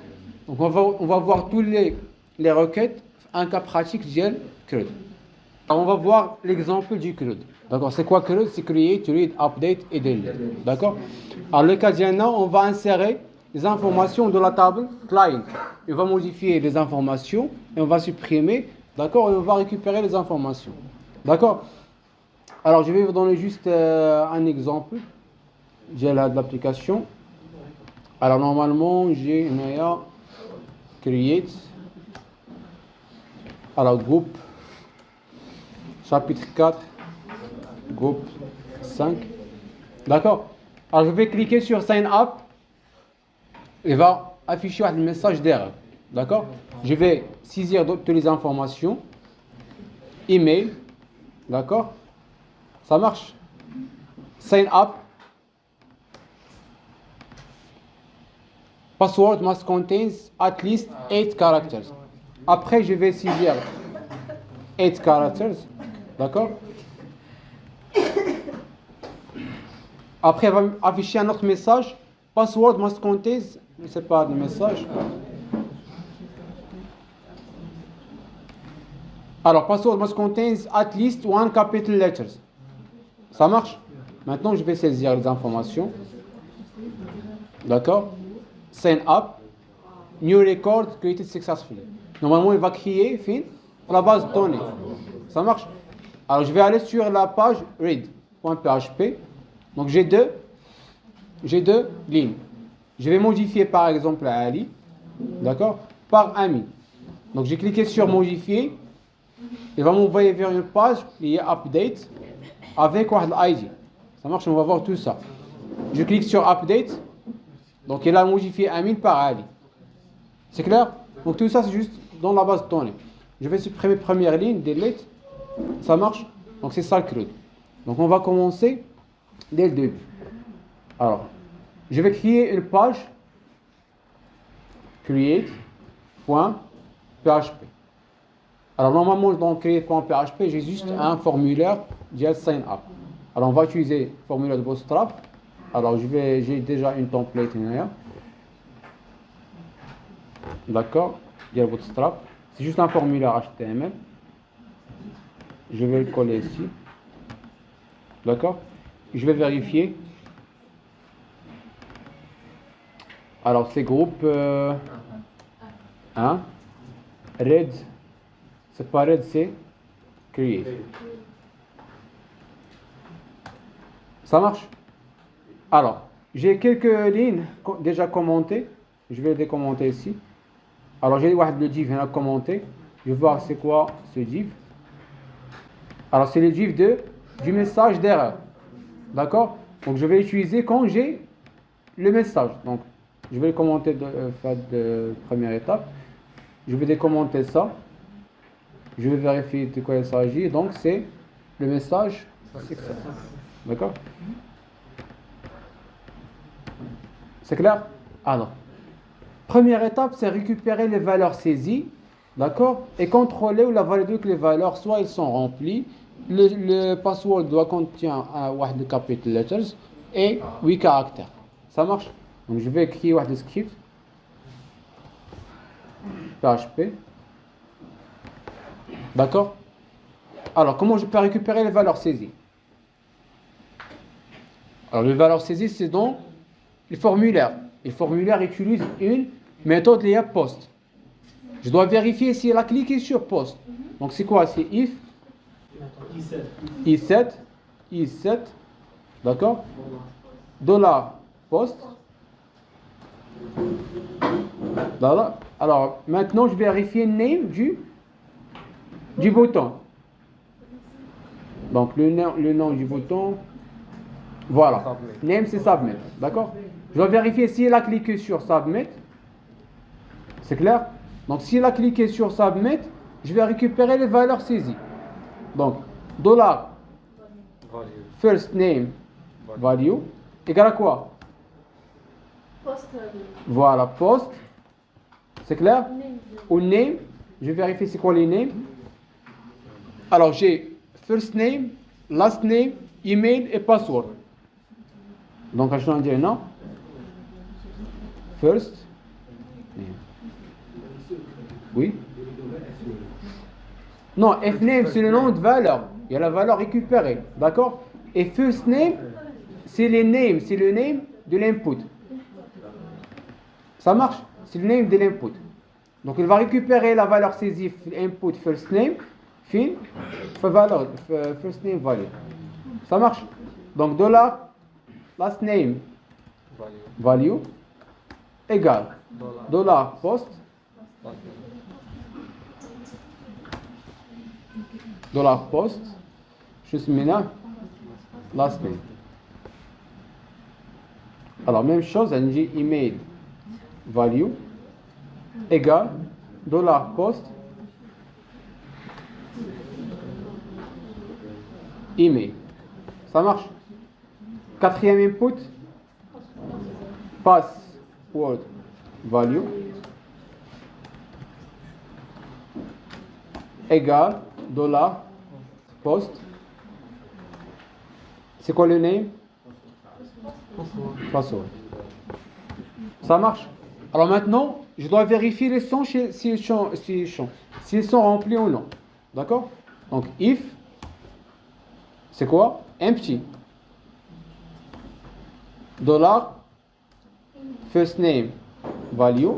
Donc on va voir tous les requêtes, un cas pratique de CRUD. Alors on va voir l'exemple du CRUD. D'accord? C'est quoi CRUD? C'est create, read, update et delete. D'accord? Alors le cas maintenant, on va insérer les informations de la table client. On va modifier les informations et on va supprimer. D'accord? Et on va récupérer les informations. D'accord? Alors je vais vous donner juste un exemple de l'application. Alors normalement j'ai une create. Alors groupe chapitre 4 groupe 5. D'accord? Alors je vais cliquer sur sign up. Il va afficher un message d'erreur. D'accord? Je vais saisir toutes les informations. Email. D'accord? Ça marche? Sign up. Password must contain at least 8 characters. Après, je vais saisir 8 characters. D'accord? Après, il va afficher un autre message. Password must contain, je ne sais pas le message. Alors, password must contain at least 1 capital letters. Ça marche? Maintenant, je vais saisir les informations. D'accord? Sign up. New record created successfully. Normalement, il va créer la base de données. Ça marche? Alors, je vais aller sur la page read.php. Donc, j'ai deux lignes. Je vais modifier par exemple Ali, d'accord, par Ami. Donc, j'ai cliqué sur modifier. Il va m'envoyer vers une page qui est update avec l'ID. Ça marche? On va voir tout ça. Je clique sur update. Donc, il a modifié Amin par Ali. C'est clair? Donc, tout ça, c'est juste dans la base de données. Je vais supprimer première ligne, delete. Ça marche? Donc, c'est ça le CRUD. Donc, on va commencer dès le début. Alors, je vais créer une page create.php. Alors, normalement, dans create.php, j'ai juste un formulaire de sign up. Alors on va utiliser formulaire de Bootstrap. Alors j'ai déjà une template là. D'accord, il y a Bootstrap. C'est juste un formulaire HTML. Je vais le coller ici. D'accord. Je vais vérifier. Alors ces groupes hein? Red, c'est pas red, c'est create. Ça marche? Alors, j'ai quelques lignes déjà commentées. Je vais les décommenter ici. Alors, j'ai le div qui a commenté. Je vais voir c'est quoi ce div. Alors, c'est le div du message d'erreur. D'accord? Donc, je vais l'utiliser quand j'ai le message. Donc, je vais le commenter de première étape. Je vais décommenter ça. Je vais vérifier de quoi il s'agit. Donc, c'est le message success. D'accord? C'est clair? Alors, première étape, c'est récupérer les valeurs saisies, d'accord? Et contrôler ou la valider que les valeurs, soit ils sont remplies, le password doit contenir un capital letters et 8 caractères. Ça marche? Donc, je vais écrire un script. PHP. D'accord? Alors, comment je peux récupérer les valeurs saisies? Alors, les valeurs saisies, c'est donc les formulaires. Les formulaires utilisent une méthode liée à post. Je dois vérifier si elle a cliqué sur post. Donc, c'est quoi? C'est if i7, d'accord? Dollar post. Voilà. Alors, maintenant, je vais vérifier le name du bouton. Donc, le nom du bouton. Voilà. Name, c'est submit. D'accord? Je dois vérifier si elle a cliqué sur submit. C'est clair? Donc, si elle a cliqué sur submit, je vais récupérer les valeurs saisies. Donc, dollar first name value égale à quoi? Post. Voilà, post. C'est clair? Ou name. Je vais vérifier c'est quoi les names. Alors, j'ai first name, last name, email et password. Donc, je vais dire non. First name. Oui? Non, fname, c'est le nom de valeur. Il y a la valeur récupérée. D'accord? Et first name, c'est le name de l'input. Ça marche? C'est le name de l'input. Donc, il va récupérer la valeur saisie input first name, fin, valeur, first name value. Ça marche? Donc, dollar last name value égale dollar post dollar post juste maintenant last name. Alors même chose, on dit email value égale dollar post email. Ça marche? Quatrième input, password value égale dollar post. C'est quoi le name? Password. Ça marche? Alors maintenant, je dois vérifier les sons s'ils sont remplis ou non. D'accord? Donc if, c'est quoi? Empty. Dollar first name value.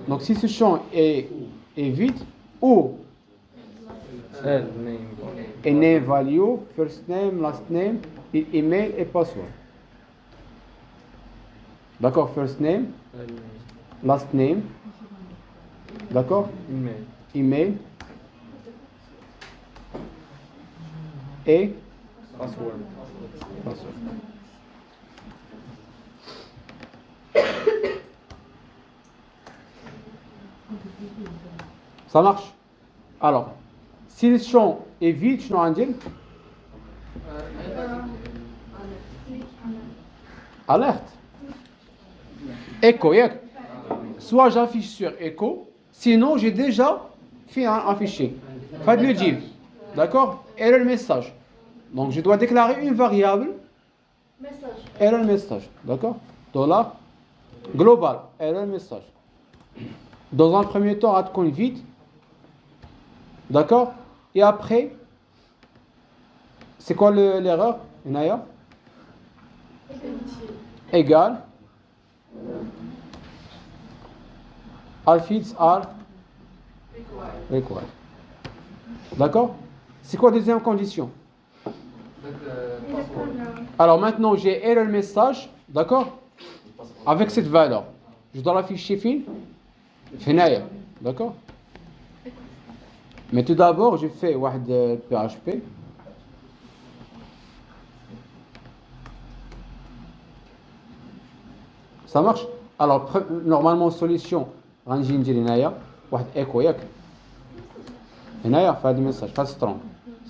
Donc si ce champ est vide, ou et name value, first name, last name, et email et password. D'accord? First name, last name, d'accord? Email et password. Ça marche? Alors, si le champ est vide, je n'en dis alerte. Echo, soit j'affiche sur Echo, sinon j'ai déjà fait un fichier. Pas de le div. D'accord? Error message. Donc je dois déclarer une variable Message. error message. D'accord? Dollar global error message. Dans un premier temps, هتكون vide. D'accord? Et après, c'est quoi l'erreur? Inaya? Égal. All fields are required. D'accord? C'est quoi la deuxième condition? Alors maintenant, j'ai error message, d'accord? Avec cette valeur. Je dois l'afficher Finaya. D'accord? Mais tout d'abord, je fais واحد PHP. Ça marche? Alors, normalement, solution, غنجي ندير هنايا واحد ايكو ياك هنايا في هذا الميساج في هذا سترونج.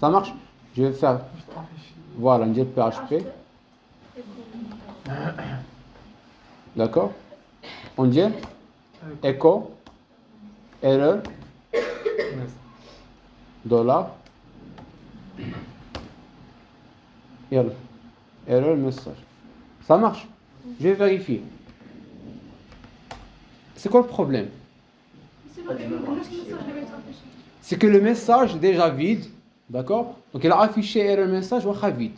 Ça marche? Je vais faire voilà, ندير PHP. D'accord? On dit echo error dollar error message. Ça marche? Je vais vérifier. C'est quoi le problème? C'est que le message est déjà vide, d'accord? Donc il a affiché error message ou vide,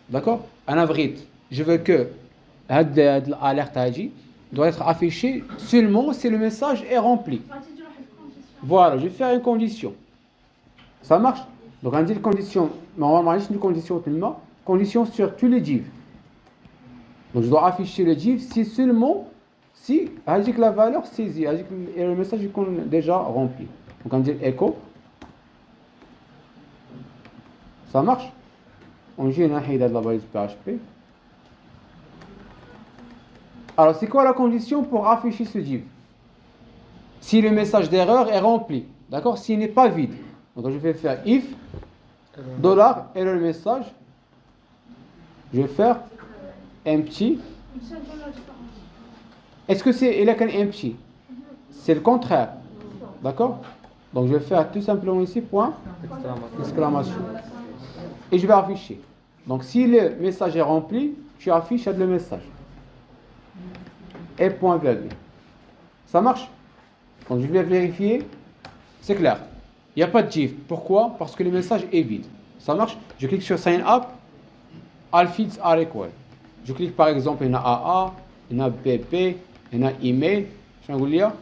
d'accord? En avril, je veux que l'alerte doit être affiché seulement si le message est rempli. Voilà, je vais faire une condition. Ça marche? Donc on dit une condition, normalement c'est une condition tellement, condition sur tous les divs. Donc je dois afficher le div si seulement si la valeur saisie, et le message est déjà rempli. Donc on dit echo. Ça marche? On dit une la balise PHP. Alors c'est quoi la condition pour afficher ce div? Si le message d'erreur est rempli, d'accord? S'il n'est pas vide. Donc je vais faire if dollar error message. Je vais faire empty. Est-ce que c'est il est empty? C'est le contraire. D'accord? Donc je vais faire tout simplement ici point exclamation. Et je vais afficher. Donc si le message est rempli, tu affiches le message. Et point virgule. Ça marche? Donc je vais vérifier. C'est clair. Il n'y a pas de div. Pourquoi? Parce que le message est vide. Ça marche? Je clique sur sign up. All fields are equal. Je clique par exemple, il y a AA, il y a PP, il y a email. Je vais vous lire.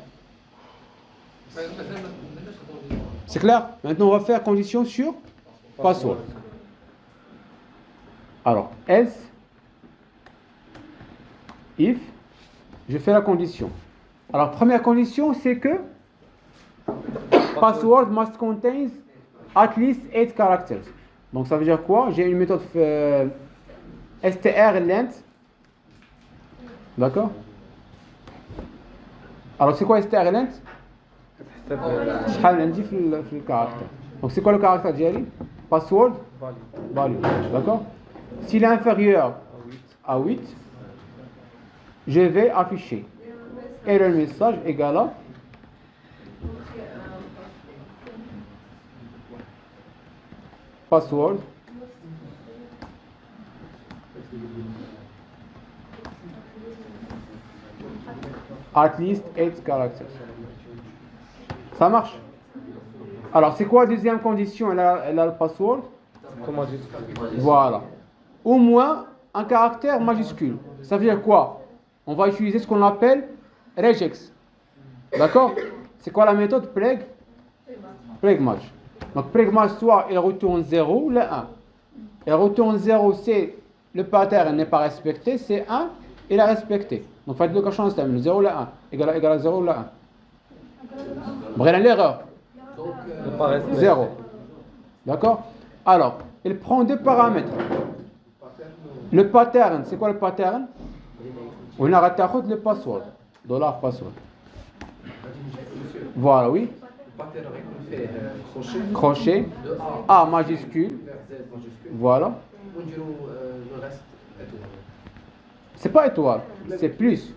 C'est clair? Maintenant, on va faire condition sur password. Alors, else, if, je fais la condition. Alors, première condition, c'est que password must contain at least 8 characters. Donc, ça veut dire quoi? J'ai une méthode strlength. D'accord? Alors, c'est quoi strlength? شحال عندي في الكاركتر. Donc c'est quoi le caractère ديالي? Password value. D'accord? S'il est inférieur à 8, je vais afficher error message égale à password at least 8 characters. Ça marche? Alors, c'est quoi la deuxième condition? Elle a le password. Voilà. Au moins un caractère majuscule. Ça veut dire quoi? On va utiliser ce qu'on appelle regex. D'accord? C'est quoi la méthode? Pregmatch. Donc, pregmatch, soit il retourne 0 ou le 1. Il retourne 0, c'est le pattern n'est pas respecté, c'est 1, il est respecté. Donc, faites le cachant, c'est 0 ou le 1. Égal à 0 ou le 1. Bref, l'erreur. 0. D'accord? Alors, il prend deux paramètres. Le pattern, c'est quoi le pattern? On a raté le password. Dollar password. Voilà, oui. Crochet. A majuscule. Voilà. C'est pas étoile, c'est plus.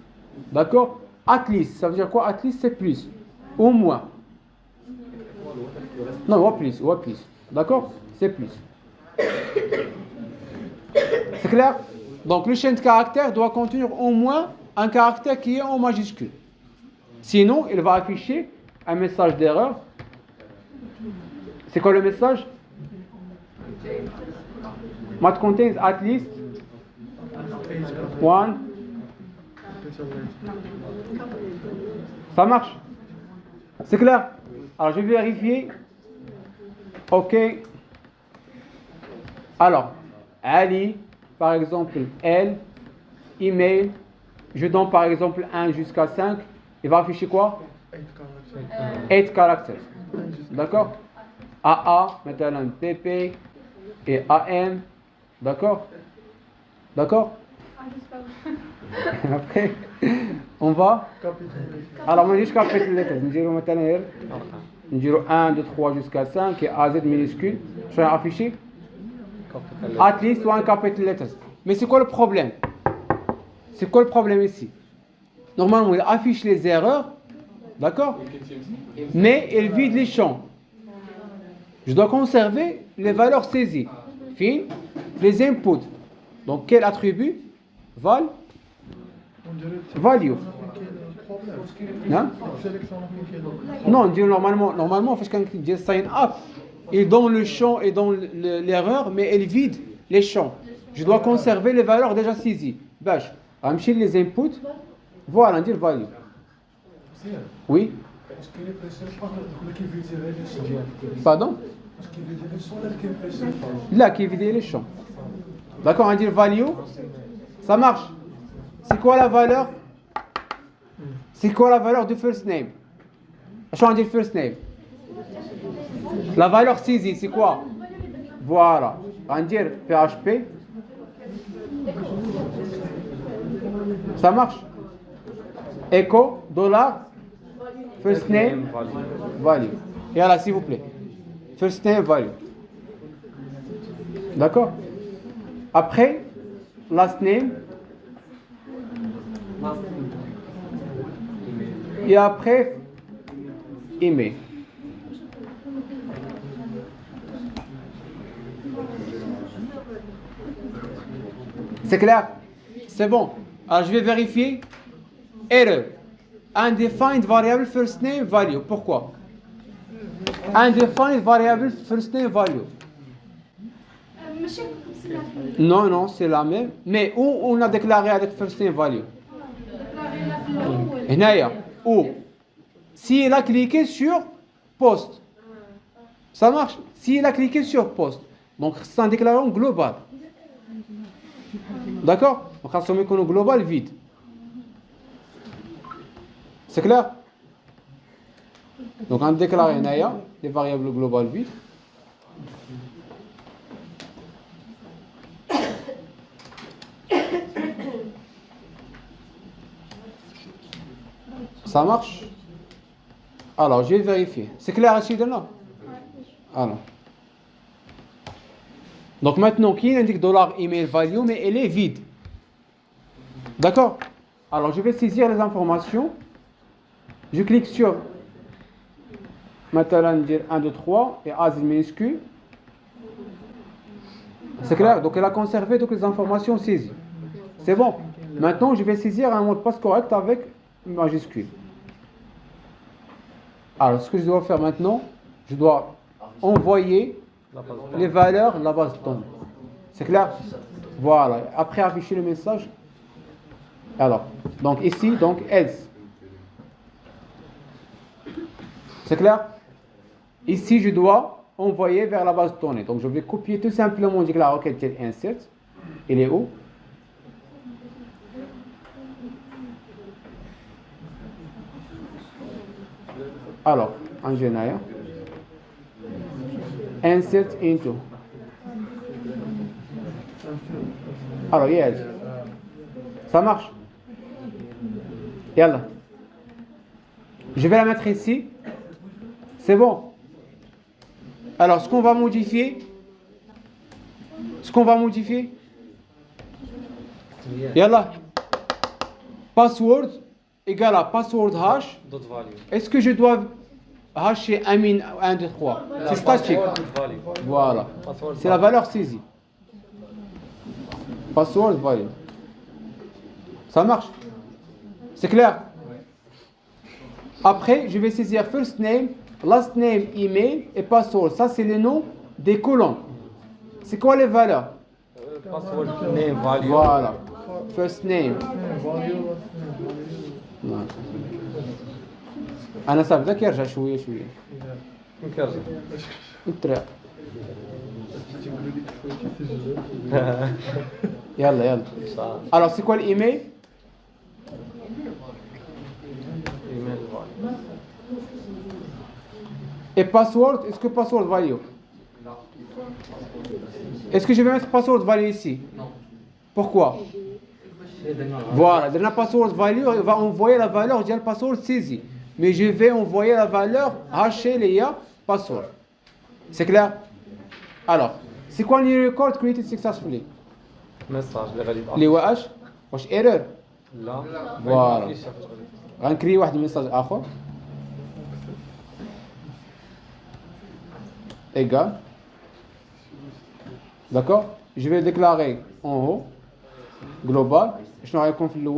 D'accord? At least, ça veut dire quoi? At least, c'est plus. Au moins. Non, ou plus. D'accord? C'est plus. C'est clair? Donc le chaîne de caractères doit contenir au moins un caractère qui est en majuscule. Sinon, il va afficher un message d'erreur. C'est quoi le message? What contains at least one. Ça marche? C'est clair? Alors je vais vérifier. Ok. Alors, Ali, par exemple, elle, email, je donne par exemple 1 jusqu'à 5, il va afficher quoi? 8 caractères. D'accord? AA, maintenant PP et AM. D'accord? D'accord? Après, on va. Alors, on dit jusqu'à capital letters. On dit maintenant, on dit 1, 2, 3 jusqu'à 5 et AZ minuscule. Je vais afficher. At least one capital letters. Mais c'est quoi le problème? C'est quoi le problème ici? Normalement, il affiche les erreurs. D'accord? Mais il vide les champs. Je dois conserver les valeurs saisies. Fin, les inputs. Donc, quel attribut? Value. Non, on dit normalement, parce qu'on dit sign up, il donne le champ et donne l'erreur, mais il vide les champs. Je dois conserver les valeurs déjà saisies. Bâche, amchi les inputs, voilà, on dit value. Oui. Pardon? Là, qui vide les champs. D'accord, on dit value. Ça marche. C'est quoi la valeur? C'est quoi la valeur du first name? Je vais dire first name. La valeur saisie, c'est quoi? Voilà. On va dire PHP. Ça marche? Echo, dollar, first name, value. Et là, s'il vous plaît. First name, value. D'accord? Après, last name. Et après, email. C'est clair? C'est bon. Alors je vais vérifier. Error. Undefined variable first name value. Pourquoi? Undefined variable first name value. Non, c'est la même. Mais où on a déclaré avec first name value? Où? Si il a cliqué sur post, ça marche. Si il a cliqué sur post, donc c'est un déclarant global. D'accord? Donc on assume qu'on est global vide. C'est clair? Donc on déclare les variables globales vides. Ça marche? Alors, je vais vérifier. C'est clair ici de là? Alors. Donc maintenant, qui indique $email value, mais elle est vide. D'accord? Alors, je vais saisir les informations. Je clique sur maintenant dire 1, 2, 3 et AZ minuscule. C'est clair? Donc, elle a conservé toutes les informations saisies. C'est bon. Maintenant, je vais saisir un mot de passe correct avec une majuscule. Alors, ce que je dois faire maintenant, je dois envoyer les valeurs de la base de données. C'est clair? Voilà. Après, afficher le message. Alors, donc ici, donc else. C'est clair? Ici, je dois envoyer vers la base de données. Donc, je vais copier tout simplement la requête insert. Il est où? Alors, en général, insert into. Alors, yes. Ça marche. Yalla. Je vais la mettre ici. C'est bon. Alors, ce qu'on va modifier. Yalla. Password égale à password hash. Est-ce que je dois haché Amin 1, 2, 3. C'est statique. value. Voilà. Password C'est la valeur saisie. Password value. Ça marche? C'est clair? Après, je vais saisir first name, last name, email et password. Ça, c'est les noms des colonnes. C'est quoi les valeurs? Password name value. Voilà. First name. نعم. أنا صاحبك يرجع شوية شوية. كنكرر. انت يلا يلا. Alors c'est quoi l'email? Email value. Et password, est-ce que password value? Est-ce que je vais mettre password value ici? Non. Pourquoi? Voilà, dans la password value, il va envoyer la valeur du password saisie. Mais je vais envoyer la valeur hachée liée password. C'est clair? Alors, c'est quoi le record created successfully? Message اللي غادي يبعث. اللي هو اش؟ واش ايرور؟ لا. فوالا. ما يمكنش. غنكري واحد الميساج اخر. Égal. D'accord? Je vais déclarer en haut global. Je n'aurai qu'un fil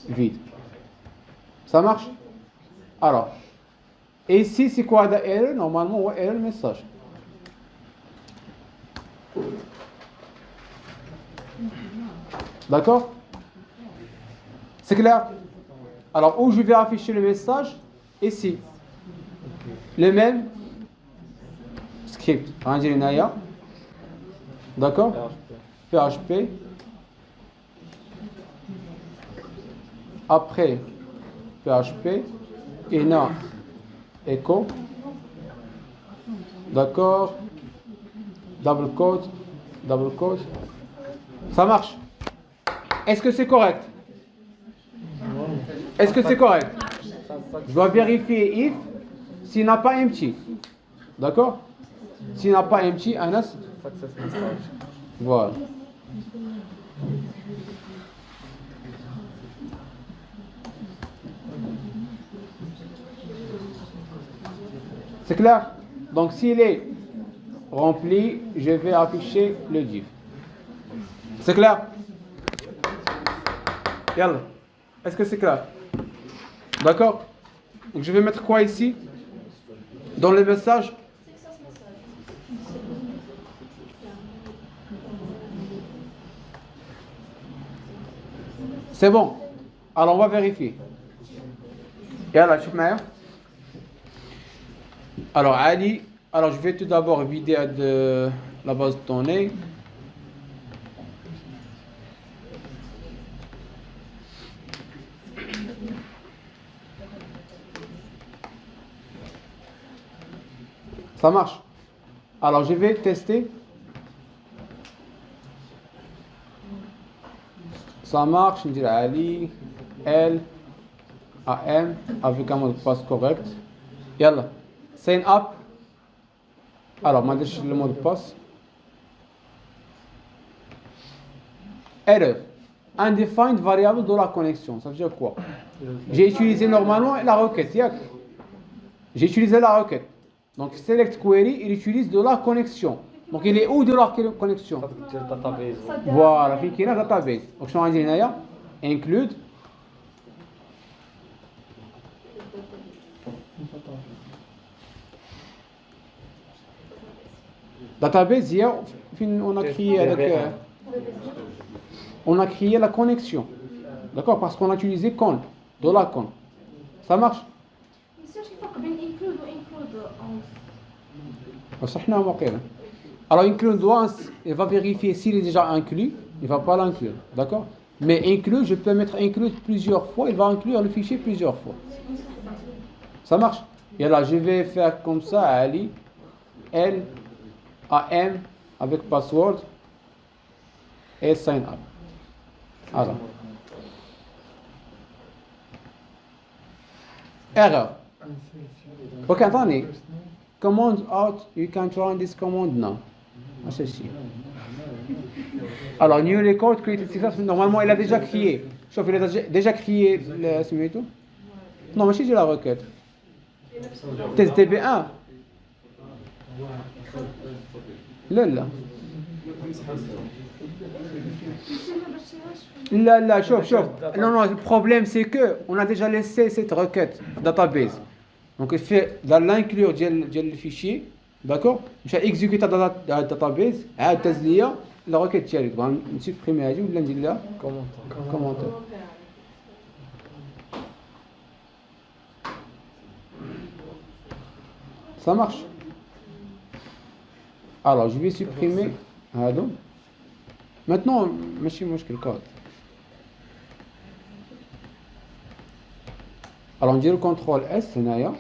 vide. Ça marche? Alors, et ici c'est quoi la erreur? Normalement, ouais, erreur message. D'accord? C'est clair? Alors, où je vais afficher le message? Ici. Le même script. Angelina. D'accord? PHP. Après PHP. ENA Echo. D'accord? Double quote. Double quote. Ça marche? Est-ce que c'est correct? Est-ce que c'est correct? Je dois vérifier if s'il n'a pas empty. D'accord? S'il n'a pas empty, Anas. Success message. Voilà. C'est clair? Donc s'il est rempli, je vais afficher le div. C'est clair? Yalla. Est-ce que c'est clair? D'accord? Donc je vais mettre quoi ici? Dans le message? C'est bon. Alors on va vérifier. Yalla, شوف معايا. Alors Ali, alors je vais tout d'abord vider de la base de données. Ça marche. Alors je vais tester. Ça marche, je dirais Ali, L, AM, avec un mot de passe correct. Yalla. Sign up. Alors, je vais le mot de passe. Error. Undefined variable de la connexion. Ça veut dire quoi? J'ai utilisé normalement la requête. J'ai utilisé la requête. Donc, select query, il utilise de la connexion. Donc, il est où de la connexion? database. Voilà, il y a un database. Donc, je vais dire include. Database, on a créé la connexion. D'accord? Parce qu'on a utilisé con, de la con. Ça marche? Monsieur, je crois que bien include ou include en... Alors, include once, il va vérifier s'il est déjà inclus, il ne va pas l'inclure. D'accord? Mais inclus, je peux mettre inclus plusieurs fois, il va inclure le fichier plusieurs fois. Ça marche? Et là, je vais faire comme ça, Ali, L, AM, avec password, et sign up. Alors. Error. Ok, attendez. Command out, you can run this command now. Alors, new record created success. Normalement, il a déjà créé. Sauf il a déjà créé le simulator. Non, mais c'est la requête. test DB1 لا لا لا لا شوف non non le problème c'est que on a déjà laissé cette requête database donc il fait dans l'inclure ديال الفيشير d'accord مش exécuter dans la database عاد داز ليا la requête ديالي بغا نسيبريمي هذه ولا ندير لها commentaire ça marche. Alors je vais supprimer هادو maintenant ماشي مشكل code. Alors on dit le contrôle S هنايا.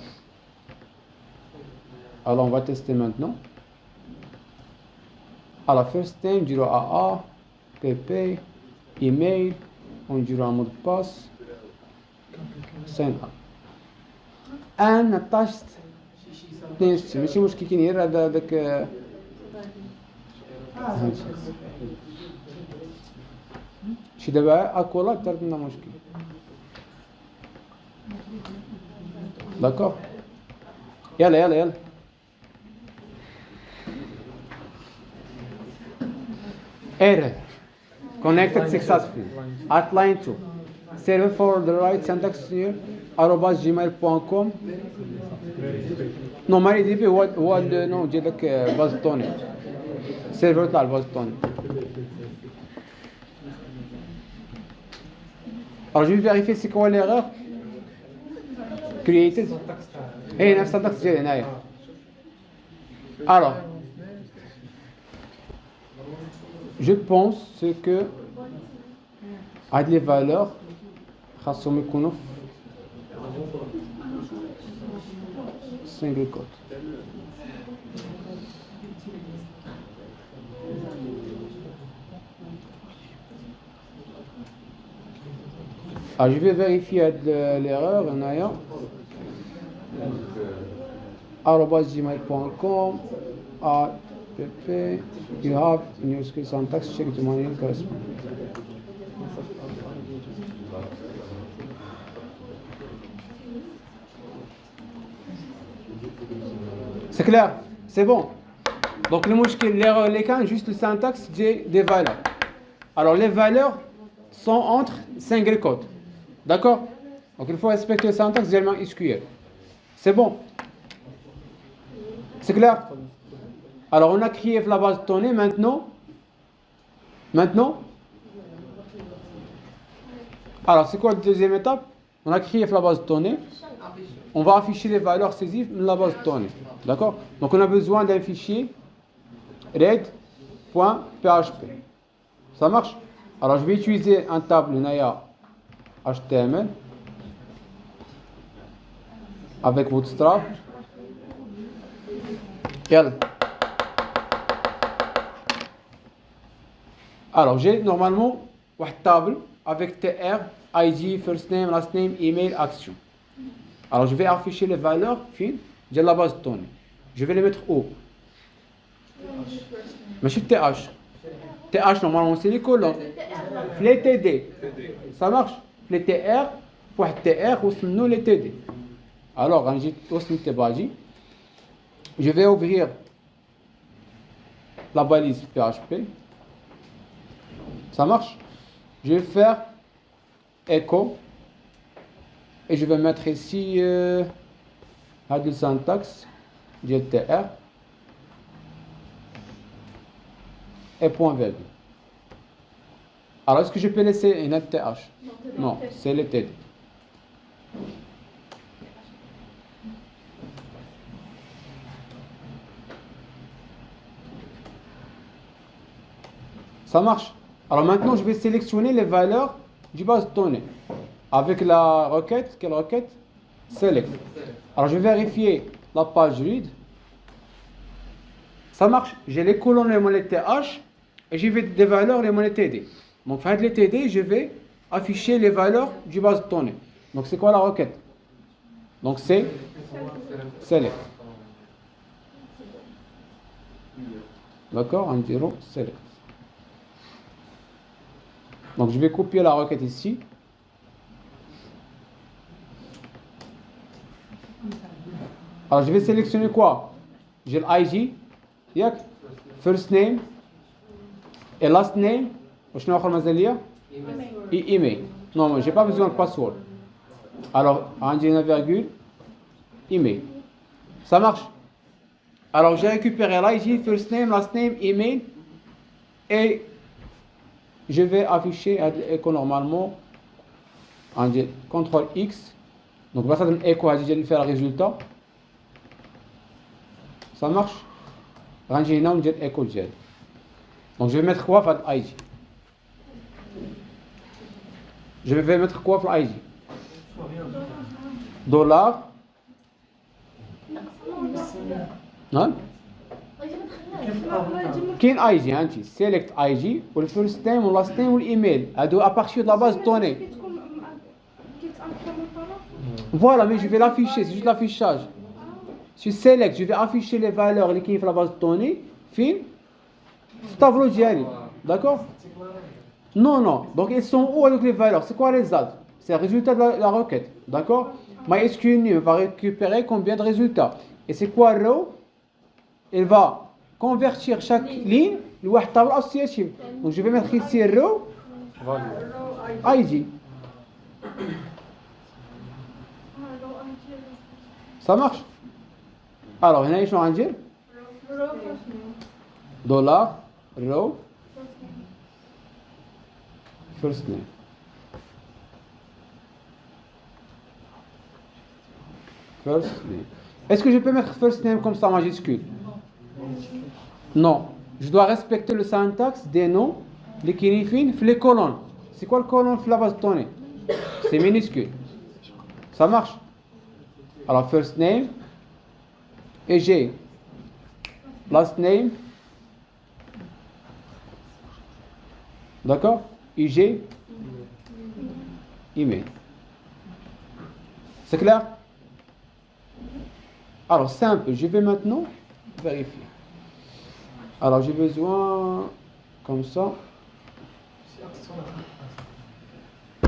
Alors on va tester maintenant. Alors first name نديرو AA PP email ونديرو un mot de passe sign up. انا طاشت ماشي مشكل كي ندير هذاك شي دابا اكولا درت لنا مشكل داكور يلا error connected successfully at line 2 server for the right syntax here @gmail.com non MariaDB هو النوم ديال داك باز طوني سيرفر تاع الباز طوني. Alors je vais vérifier c'est quoi l'erreur created اي نفس السنتكس ديال هنايا. Alors je pense que هاد لي فالور خاصهم يكونوا single quote. Alors, je vais vérifier l'erreur. @gmail.com app you have new skill syntax check the manual correspond. C'est clair, c'est bon. Donc le mouchkil, l'erreur, les cas, juste le syntaxe des valeurs. Alors les valeurs sont entre single quotes. D'accord? Donc il faut respecter le syntaxe également SQL. C'est bon? C'est clair? Alors on a créé la base de données maintenant. Alors c'est quoi la deuxième étape? On a créé la base de données. On va afficher les valeurs saisies de la base de données. D'accord? Donc on a besoin d'un fichier read.php. Ça marche? Alors je vais utiliser un table Naya HTML avec Bootstrap. Alors j'ai normalement une table avec TR, ID, first name, last name, email, action. Alors je vais afficher les valeurs de la base de données. Je vais les mettre où? Mais c'est TH. TH normalement c'est les colonnes. Les TD. Ça marche? Les TR, pour TR, ou les TD. Alors, je vais ouvrir la balise PHP. Ça marche? Je vais faire echo. Et je vais mettre ici le syntaxe GTR et point virgule. Alors est-ce que je peux laisser une TH? Non, c'est le TD. Ça marche. Alors maintenant je vais sélectionner les valeurs du base de données. Avec la requête, quelle requête? Select. Alors je vais vérifier la page read. Ça marche. J'ai les colonnes les mots TH et j'ai des valeurs les mots TD. Donc avec les TD, je vais afficher les valeurs du base de données. Donc c'est quoi la requête? Donc c'est select. D'accord? En 0 select. Donc je vais copier la requête ici. Alors je vais sélectionner quoi? J'ai l'IG, first name et last name. وشنو آخر مازال ليا؟ et email. Non, j'ai pas besoin de password. Alors عندي هنا virgule email. Ça marche? Alors j'ai récupéré l'IG, first name, last name, email et je vais afficher echo normalement عندي CTRL X. Donc بس هذا echo هذه اللي فيها الريزولتا. Ça marche? غنجي هنا وندير echo ديالي. Donc je vais mettre quoi في l'IG? Je vais mettre quoi في l'IG? Dollar. نعم؟ كاين اي جي انت سيليكت اي جي والفيرست نيم واللاست نيم والايميل هادو ابارتير دو لا باز دوني. Voilà, mais je vais l'afficher, c'est juste l'affichage. Si je sélecte, je vais afficher les valeurs اللي كاين في la base de données فين؟ في الطابلو ديالي. D'accord? Non, non. Donc elles sont où avec les valeurs? C'est quoi les résultats? C'est le résultat de la requête. D'accord? MySQL va récupérer combien de résultats? Et c'est quoi row? Il va convertir chaque ligne لواحد table associative. Donc je vais mettre ici row ID. Ça marche? Alors هنا شنو غندير؟ دولار row first name. First name. Est-ce que je peux mettre first name comme ça majuscule? Non. Je dois respecter le syntaxe des noms, les kinifines, les colonnes. C'est quoi le colonne de la base de données? C'est minuscule. Ça marche? Alors first name et j'ai last name. D'accord? Et j'ai email. C'est clair? Alors simple, je vais maintenant vérifier. Alors j'ai besoin comme ça.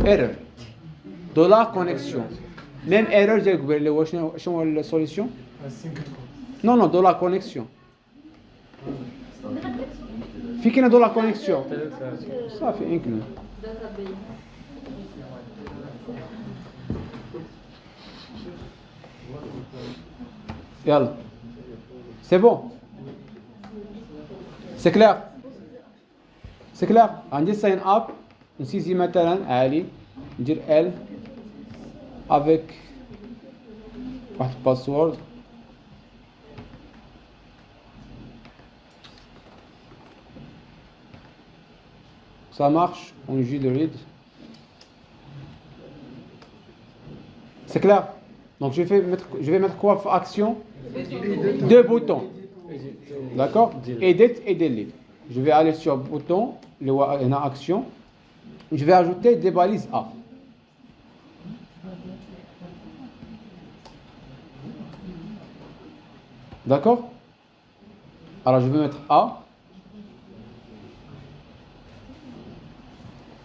Error. Dollar connexion. Même erreur, j'ai la solution. Non, non, dollar connexion. Fiquez dans la connexion. Ça fait inclus. Yalla. C'est bon? C'est clair? C'est clair? عندي sign up نسيتي مثلا عالي ندير L avec واحد password. Ça marche, on joue de read. C'est clair? Donc je vais mettre quoi pour action? Deux boutons. D'accord? Edit et delete. Je vais aller sur bouton, une action. Je vais ajouter des balises A. D'accord? Alors je vais mettre A.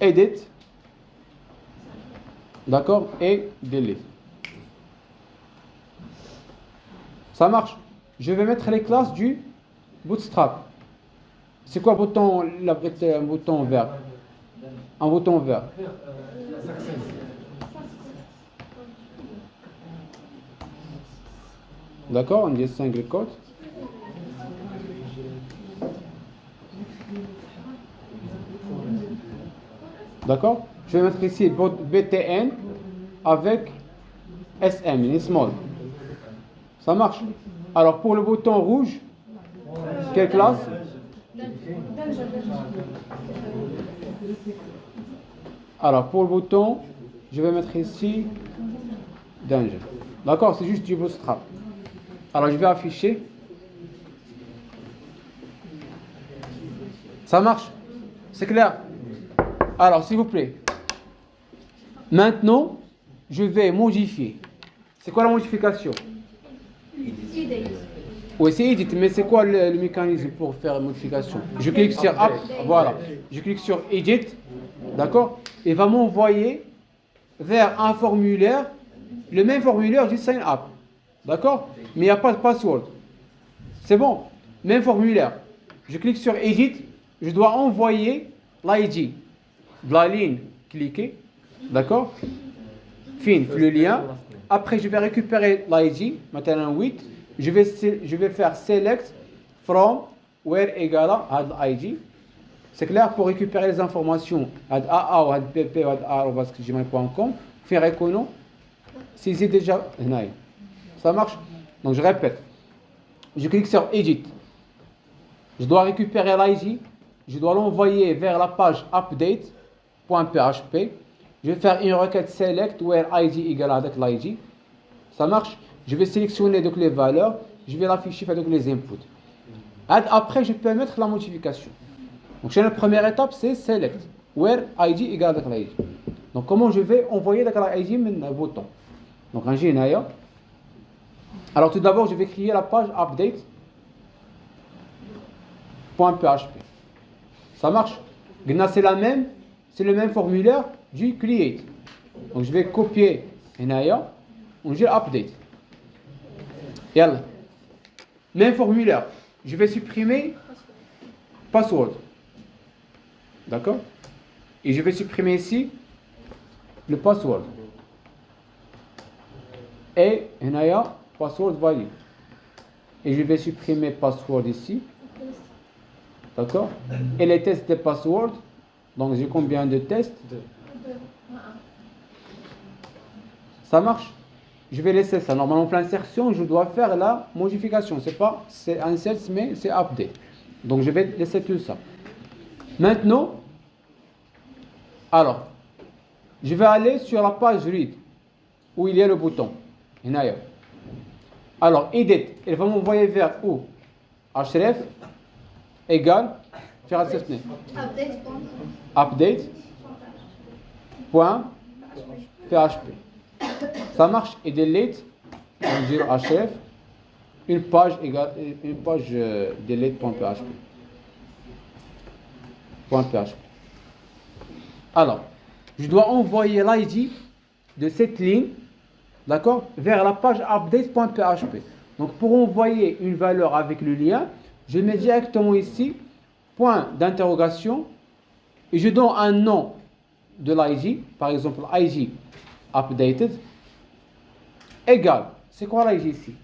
Edit. D'accord? Et delete. Ça marche. Je vais mettre les classes du Bootstrap. C'est quoi un bouton vert? Un bouton vert. D'accord? On dit 5 codes. D'accord? Je vais mettre ici BTN avec SM, une small. Ça marche. Alors pour le bouton rouge, quelle classe? Alors pour le bouton, je vais mettre ici Danger. D'accord? C'est juste du Bootstrap. Alors je vais afficher. Ça marche? C'est clair? Alors s'il vous plaît. Maintenant, je vais modifier. C'est quoi la modification? Oui, c'est Edit, mais c'est quoi le mécanisme pour faire la modification? Je clique sur App, voilà. Je clique sur Edit, d'accord? Et va m'envoyer vers un formulaire, le même formulaire du Sign Up. D'accord? Mais il n'y a pas de password. C'est bon? Même formulaire. Je clique sur Edit. Je dois envoyer l'ID de la ligne cliquée. D'accord? Fin, le lien. Après, je vais récupérer l'ID, maintenant 8. Je vais faire Select from where égale à l'ID. C'est clair, pour récupérer les informations à AA ou à PP ou à gmail.com, faire écono, si c'est déjà. Ça marche? Donc je répète. Je clique sur Edit. Je dois récupérer l'ID. Je dois l'envoyer vers la page update.php. Je vais faire une requête select where ID égale avec l'ID. Ça marche? Je vais sélectionner donc les valeurs. Je vais l'afficher avec les inputs. Après, je peux mettre la modification. Donc, la première étape, c'est select where ID égale avec l'ID. Donc, comment je vais envoyer la ID من bouton. Donc, un GNAIA. Alors, tout d'abord, je vais créer la page update.php. Ça marche? C'est le même formulaire du create. Donc, je vais copier GNAIA. On dit update. Yalla. Même formulaire. Je vais supprimer password. D'accord? Et je vais supprimer ici le password. Et هنايا password value. Et je vais supprimer password ici. D'accord? Et les tests de password. Donc j'ai combien de tests? Ça marche? Je vais laisser ça. Normalement, pour l'insertion, je dois faire la modification. C'est insert, mais c'est update. Donc je vais laisser tout ça. Maintenant, alors, je vais aller sur la page read où il y a le bouton. Alors, edit, il va m'envoyer vers où? href égale update.php. Ça marche et delete, on dit href, une page delete.php. Alors, je dois envoyer l'ID de cette ligne, d'accord, vers la page update.php. Donc, pour envoyer une valeur avec le lien, je mets directement ici, point d'interrogation, et je donne un nom de l'ID, par exemple ID updated, égal. C'est quoi l'ID ici?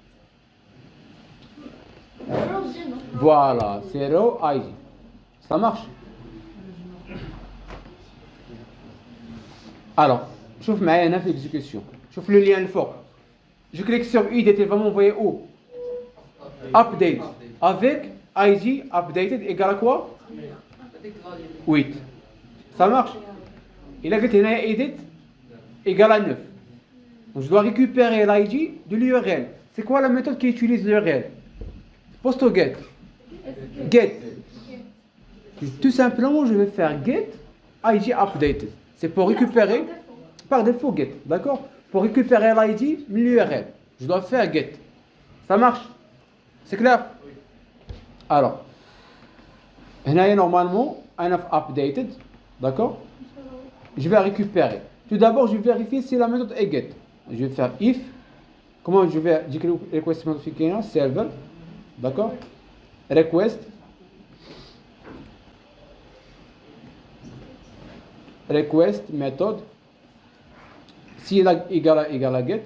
Voilà, c'est row ID. Ça marche? Alors, شوف معايا هنا في l'exécution. شوف le lien fort. Je clique sur edit, il va m'envoyer où? Update. Avec ID updated égale à quoi? 8. Ça marche? Il a dit هنا edit égale à 9. Donc je dois récupérer l'ID de l'URL. C'est quoi la méthode qui utilise l'URL? PostGet. Get. Tout simplement, je vais faire get ID updated. C'est pour récupérer, par défaut get, d'accord? Pour récupérer l'ID de l'URL. Je dois faire get. Ça marche? C'est clair? Alors, normalement, un updated, d'accord? Je vais récupérer. Tout d'abord, je vais vérifier si la méthode est get. Je vais faire if. Comment je vais dire request modification server, d'accord? Request méthode si elle est égale à get.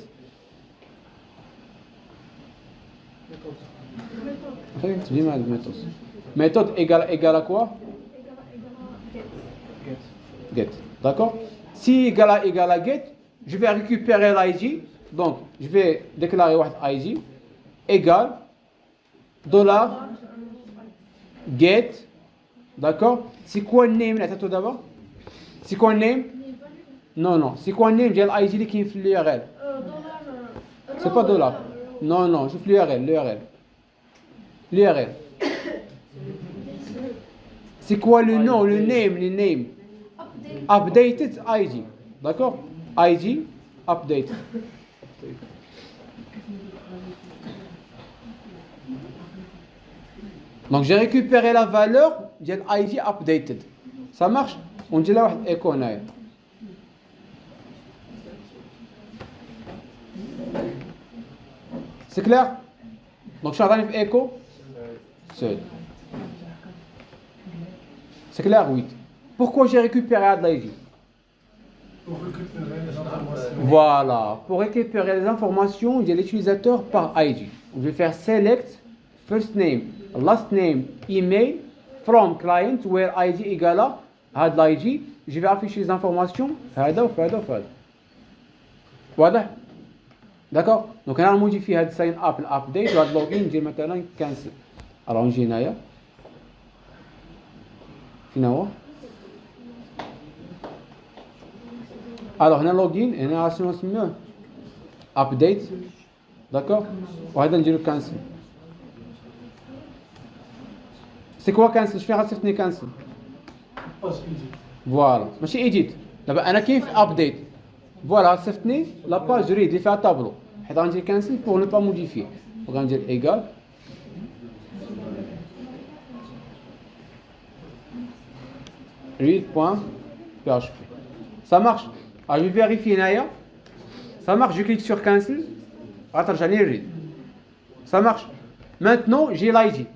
Méthode égale à quoi? Get. D'accord? Si égale à get, je vais récupérer l'ID. Donc, je vais déclarer ID égale dollar get. D'accord? C'est quoi le name là tout d'abord? C'est quoi le name? Non. C'est quoi le name? J'ai l'ID qui est l'URL. C'est pas dollar. Non, je fais l'URL. C'est quoi le nom? Le name? Updated ID. D'accord? ID update. Donc j'ai récupéré la valeur de ID updated. Ça marche? On dit là echo هنايا. C'est clair? Donc je suis en train de faire écho. Seul. C'est clair? Oui. Pourquoi j'ai récupéré Ad-l'ID? Pour récupérer les informations. Voilà. Pour récupérer les informations de l'utilisateur par ID. Je vais faire select first name, last name, email from client where ID égale à Ad-l'ID. Je vais afficher les informations. هذا وهذا وهذا. واضح؟ D'accord? Donc انا موديفي هاد sign up الابديت وهاد لوجين ندير مثلا كانسل. alors نجي هنايا فين هو؟ alors هنا لوجين هنا شنو نسميوه؟ ابديت. d'accord؟ وهذا نديرو كانسل. سي كوا كانسل؟ شفين غتصيفطني كانسل؟ باج ايديت. فوالا ماشي ايديت. دابا انا كاين في ابديت. فوالا غتصيفطني لاباج ريد اللي فيها طابلو. حيت غندير كانسل بور نو با موديفي. وغندير ايكال read.php. Ça marche. Alors je vais vérifier هنايا. Ça marche, je clique sur cancel. غترجعني read. Ça marche. Maintenant, j'ai l'ID.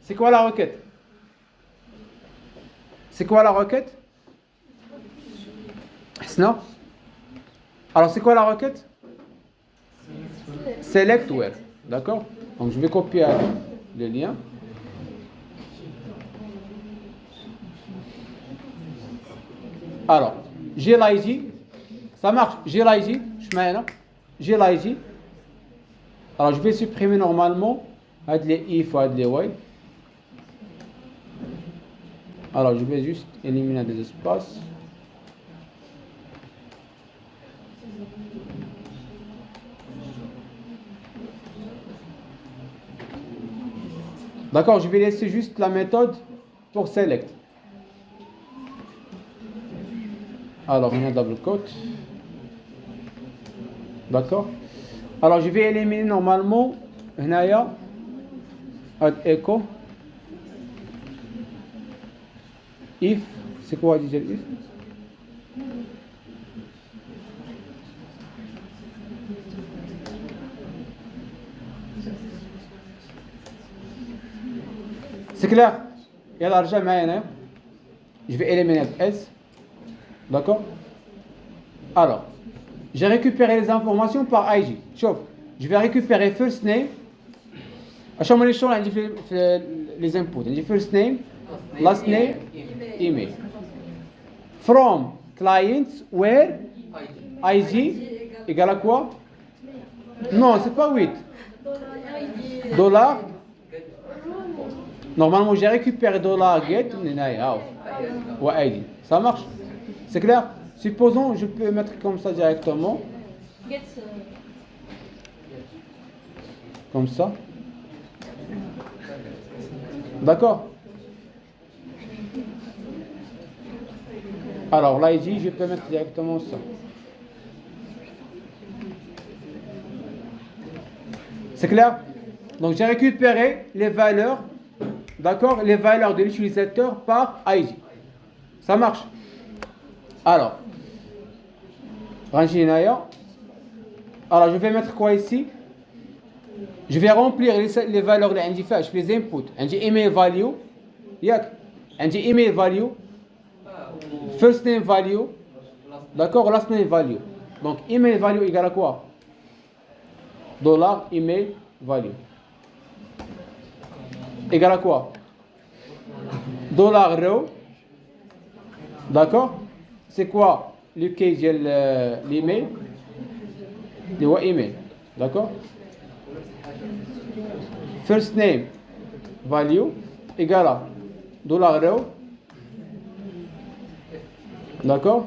C'est quoi la requête? C'est quoi la requête? Non. Alors c'est quoi la requête? Select where. D'accord? Donc je vais copier le lien. Alors, j'ai l'ID. Ça marche. J'ai l'ID. J'ai l'ID. Alors je vais supprimer normalement les if et les while. Alors je vais juste éliminer des espaces. D'accord, je vais laisser juste la méthode pour select. Alors on a double quote. D'accord. Alors je vais éliminer normalement هنايا add echo if. C'est quoi déjà if? C'est clair? يلا رجع معايا هنا. Je vais éliminer S. D'accord? Alors, j'ai récupéré les informations par IG. شوف, je vais récupérer first name. عشان ما نشوف عندي في les inputs. عندي first name, last name, email. From client where IG égale à quoi? Non, c'est pas 8. Dollar. Normalement, j'ai récupéré $get ou ID. Ça marche? C'est clair? Supposons, je peux mettre comme ça directement. Comme ça. D'accord? Alors, l'ID, je peux mettre directement ça. C'est clair? Donc, j'ai récupéré les valeurs. D'accord? Les valeurs de l'utilisateur par ID. Ça marche? Alors, alors, je vais mettre quoi ici? Je vais remplir les valeurs de l'indifage, les inputs. Un email value. Un email value. First name value. D'accord? Last name value. Donc, email value égale à quoi? Dollar email value. Égale à quoi? Dollar row. D'accord? C'est quoi le case de l'email? De what email? D'accord? First name value égale à dollar row. D'accord?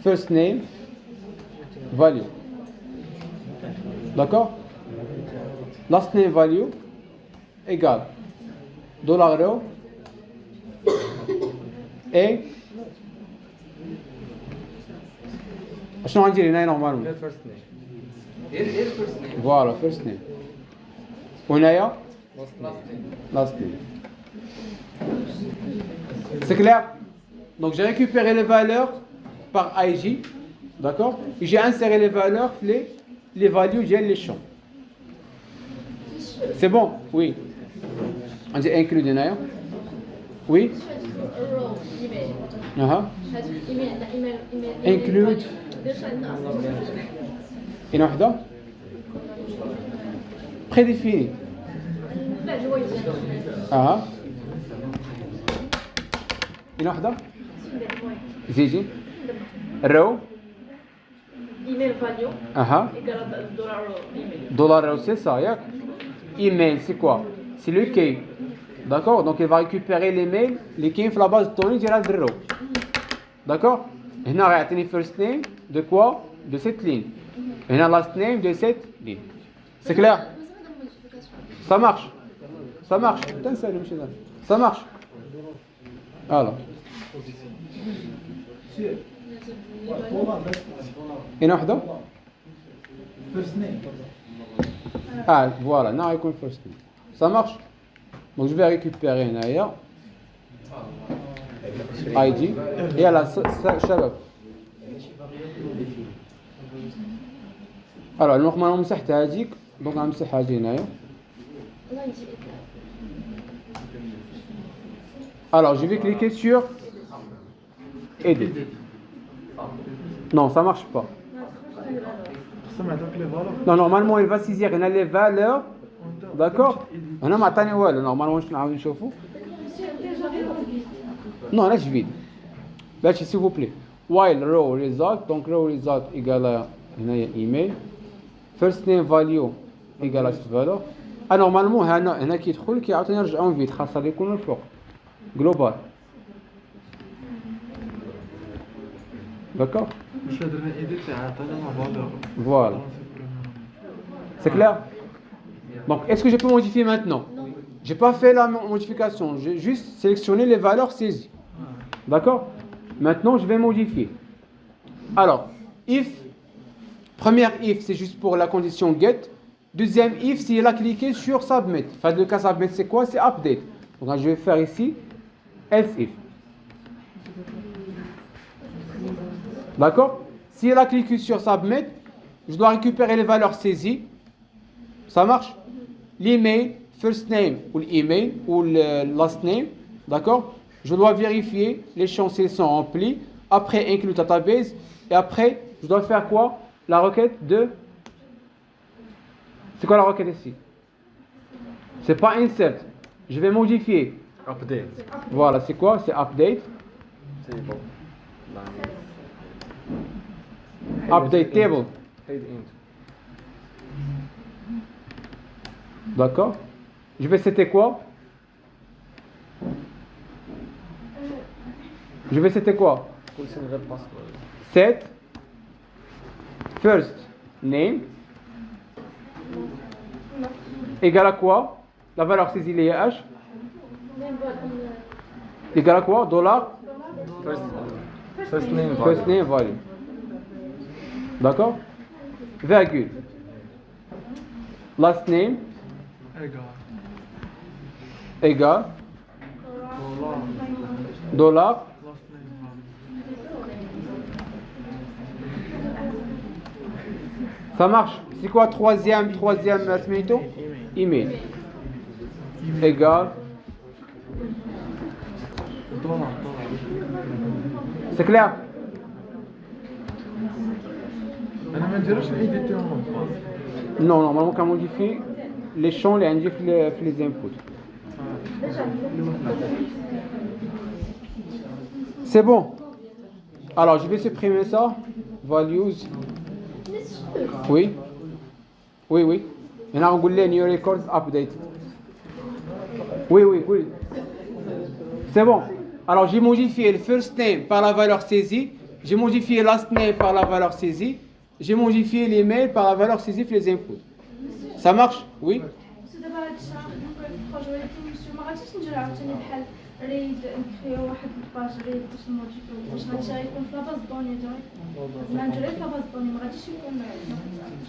First name value. D'accord? Last name value égale dollar row et شنو غندير هنا نورمالمون؟ فوالا first name. وهنايا last name. C'est clair? Donc j'ai récupéré les valeurs par IG, d'accord? Et j'ai inséré les valeurs, les values ديال les champs. C'est bon? Oui. On dit include هنايا. Oui. الرو ايميل أها. هاد ايميل عندنا ايميل Include. درت عندنا هنا وحدة. Prédéfini. لا جوايز أها. هنا وحدة. زيجي. رو. ايميل فاليو أها. يقرا دولار ايميل $, c'est ça, yak. Email, c'est quoi? C'est le key. D'accord? Donc il va récupérer les mails, les keys في la base de données ديال هاد الرو. D'accord? هنا غيعطيني first name de quoi? De cette ligne. هنا last name de cette ligne. C'est clair? Ça marche. Ça marche. تنسى المشي ده. Ça marche. Alors. هنا وحدة. Ah, voilà, now I confirm first name. Ça marche? Donc je vais récupérer هنايا ID et à la شباب. Alors normalement مسحت هذيك دونك غنمسح هذه هنايا. الله يجزيك Alors je vais cliquer sur Edit. Non, ça marche pas. Non, normalement il va saisir هنا les valeurs. D'accord? هنا ما عطاني والو. Normalement واش نعاود نشوفو. Non, là je vide. Là s'il vous plaît. While row result, donc row result égale à هنايا email. First name value égale à cette valeur. Ah normalement هنا كيدخل كيعاودني نرجعهم فيد خاصة يكونوا الفوق. Global. D'accord? Voilà. C'est clair? Donc, est-ce que je peux modifier maintenant? J'ai pas fait la modification, j'ai juste sélectionné les valeurs saisies. D'accord? Maintenant, je vais modifier. Alors, if, première if, c'est juste pour la condition get. Deuxième if, si elle a cliqué sur submit. Enfin, le cas submit, c'est quoi? C'est update. Donc, je vais faire ici else if. D'accord? Si elle a cliqué sur submit, je dois récupérer les valeurs saisies. Ça marche? L'email, first name ou l'email ou le last name. D'accord? Je dois vérifier les champs s'ils sont remplis. Après, include database. Et après, je dois faire quoi? La requête de... C'est quoi la requête ici? C'est pas insert. Je vais modifier. Update. Voilà, c'est quoi? C'est update. C'est bon. Update table. Head int. D'accord? Je vais setter quoi? Je vais setter quoi? كل شيء غير password. Set first name égale à quoi? La valeur saisie les H égale à quoi? Dollar First name value. first name value. D'accord? Virgule. Last name égale dollar ça marche. C'est quoi troisième Asmito? Email égale c'est clair? Non, normalement quand on modifie les champs les indiquent les inputs. C'est bon. Alors je vais supprimer ça. Values. Oui. Oui, oui. Maintenant on dit new records update. Oui, oui, oui. C'est bon. Alors j'ai modifié le first name par la valeur saisie. J'ai modifié last name par la valeur saisie. J'ai modifié l'email par la valeur saisie pour les inputs. Ça marche? Oui. بس دابا هاد الشهر نقول البروج ولكن مسيو ما غاديش ندير عاوتاني بحال ريد نكريو واحد الباج ريد باش نموديفيو واش غادي يكون في لاباز دوني ديالي زعما ندير في لاباز دوني ما غاديش يكون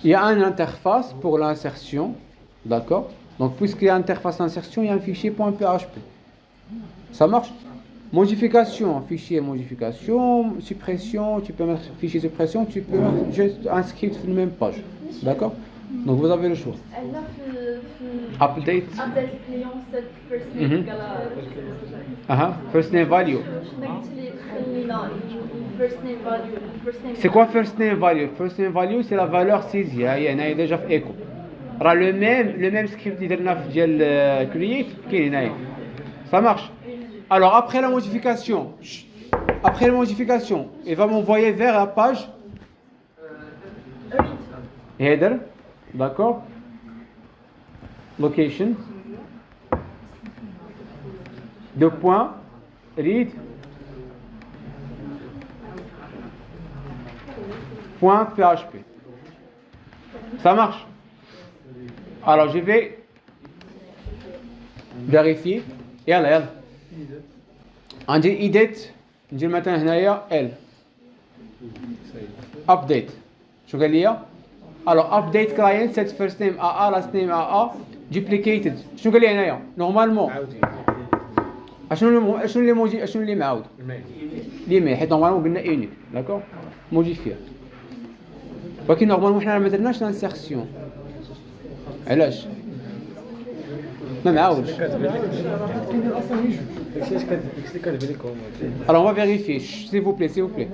Il y a une interface pour l'insertion, d'accord? Donc puisqu'il y a une interface d'insertion, il y a un fichier .php. Ça marche? Modification, fichier modification, suppression, tu peux mettre fichier suppression, tu peux mettre juste un script sur la même page, d'accord? Donc vous avez le choix. Elle a fait Update. update client cette first Mhm. name First name value. first name value first name C'est quoi first name value? First name value c'est la valeur saisie. هي هنايا déjà في echo. راه le même script اللي درنا في ديال create كاين هنايا. Ça marche. Alors après la modification, il va m'envoyer vers la page header, d'accord? Location. Deux points. Read. Point PHP. Ça marche. Alors je vais vérifier. يلا عندي edit نجي مثلا هنايا ال update شو قال لي؟ alors update client set first name AA last name AA duplicated شنو قال لي هنايا؟ نورمالمون شنو اللي معاود؟ ليميل حيت نورمالمون قلنا انيك داكور موديفير ولكن نورمالمون حنا ما درناش لانسيرسيون علاش؟ ما معاودش. Alors on va vérifier, s'il vous plaît, s'il vous plaît.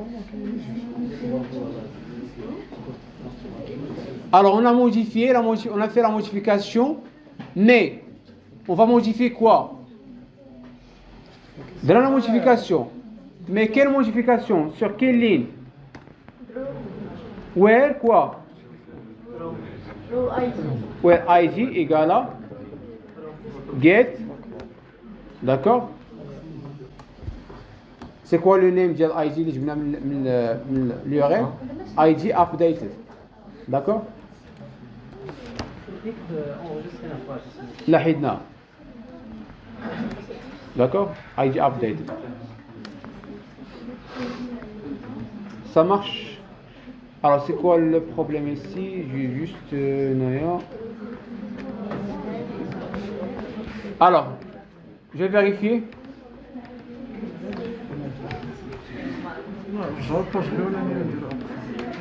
Alors on a modifié, on a fait la modification, mais on va modifier quoi? Dans la modification. Mais quelle modification? Sur quelle ligne? Where quoi? Where ID égale à get, d'accord? C'est quoi le name de l'ID اللي جبنا من l'URL? ID updated, d'accord? لا حيدنا, d'accord? ID updated. Ça marche. Alors c'est quoi le problème ici? J'ai juste Naya. Alors, je vais vérifier.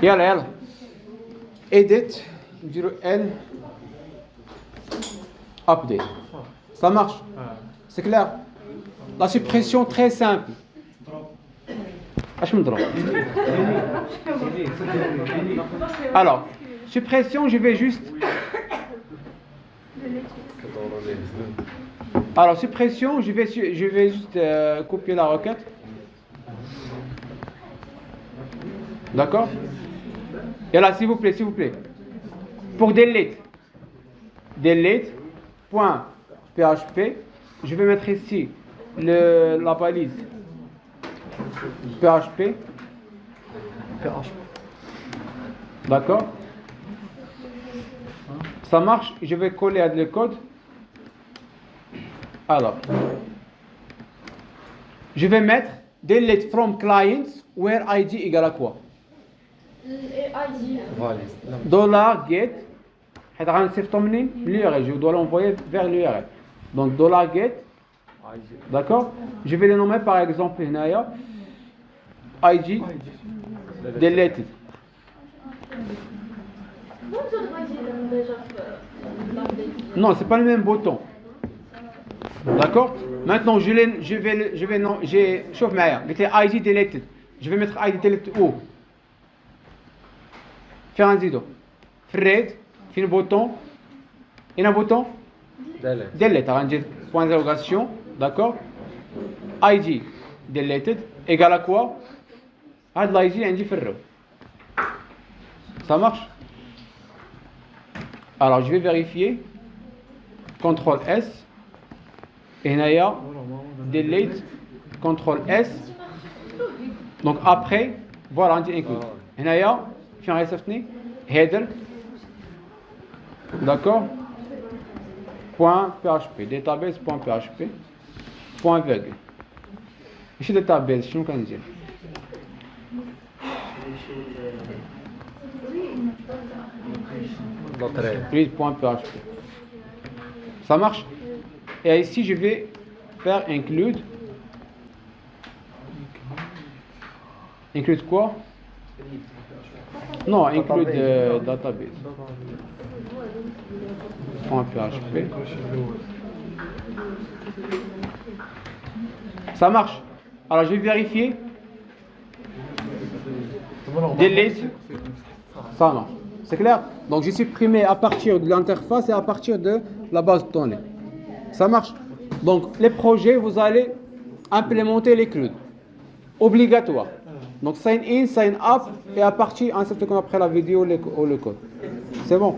يلا edit نديرو L update. Ça marche. C'est clair. La suppression très simple. اش نضرب؟ Alors, suppression, je vais juste. Alors, suppression, je vais juste copier la requête. D'accord? Et là, s'il vous plaît. Pour delete.php, je vais mettre ici la balise PHP. D'accord? Ça marche, je vais coller le code. Alors, je vais mettre delete from clients where ID égale à quoi? $get, l'URL, je dois l'envoyer vers l'URL. Donc $get, d'accord? Je vais le nommer par exemple ID deleted. Non, c'est pas le même bouton. D'accord? Maintenant, chauffe معايا. Mettez ID deleted. Je vais mettre ID deleted où? Faire un zido. Fred, fin bouton. Il y a un bouton? Delete. Alors, point d'interrogation. D'accord? ID deleted égale à quoi? هاد l'ID عندي في الرو. Ça marche? Alors, je vais vérifier. CTRL S. Et là, delete, CTRL S. Donc après, voilà, on dit include. Et là, header, d'accord, .php, database.php, point virgule. Ici database, je ne sais pas. .php. Ça marche? Et ici, je vais faire include. Include quoi? Non, include database. Point PHP. Ça marche. Alors je vais vérifier. Delete. Ça marche. C'est clair? Donc j'ai supprimé à partir de l'interface et à partir de la base de données. Ça marche? Donc les projets, vous allez implémenter les clouds. Obligatoire. Donc sign in, sign up et à partir, un certain temps après la vidéo ou le code. C'est bon?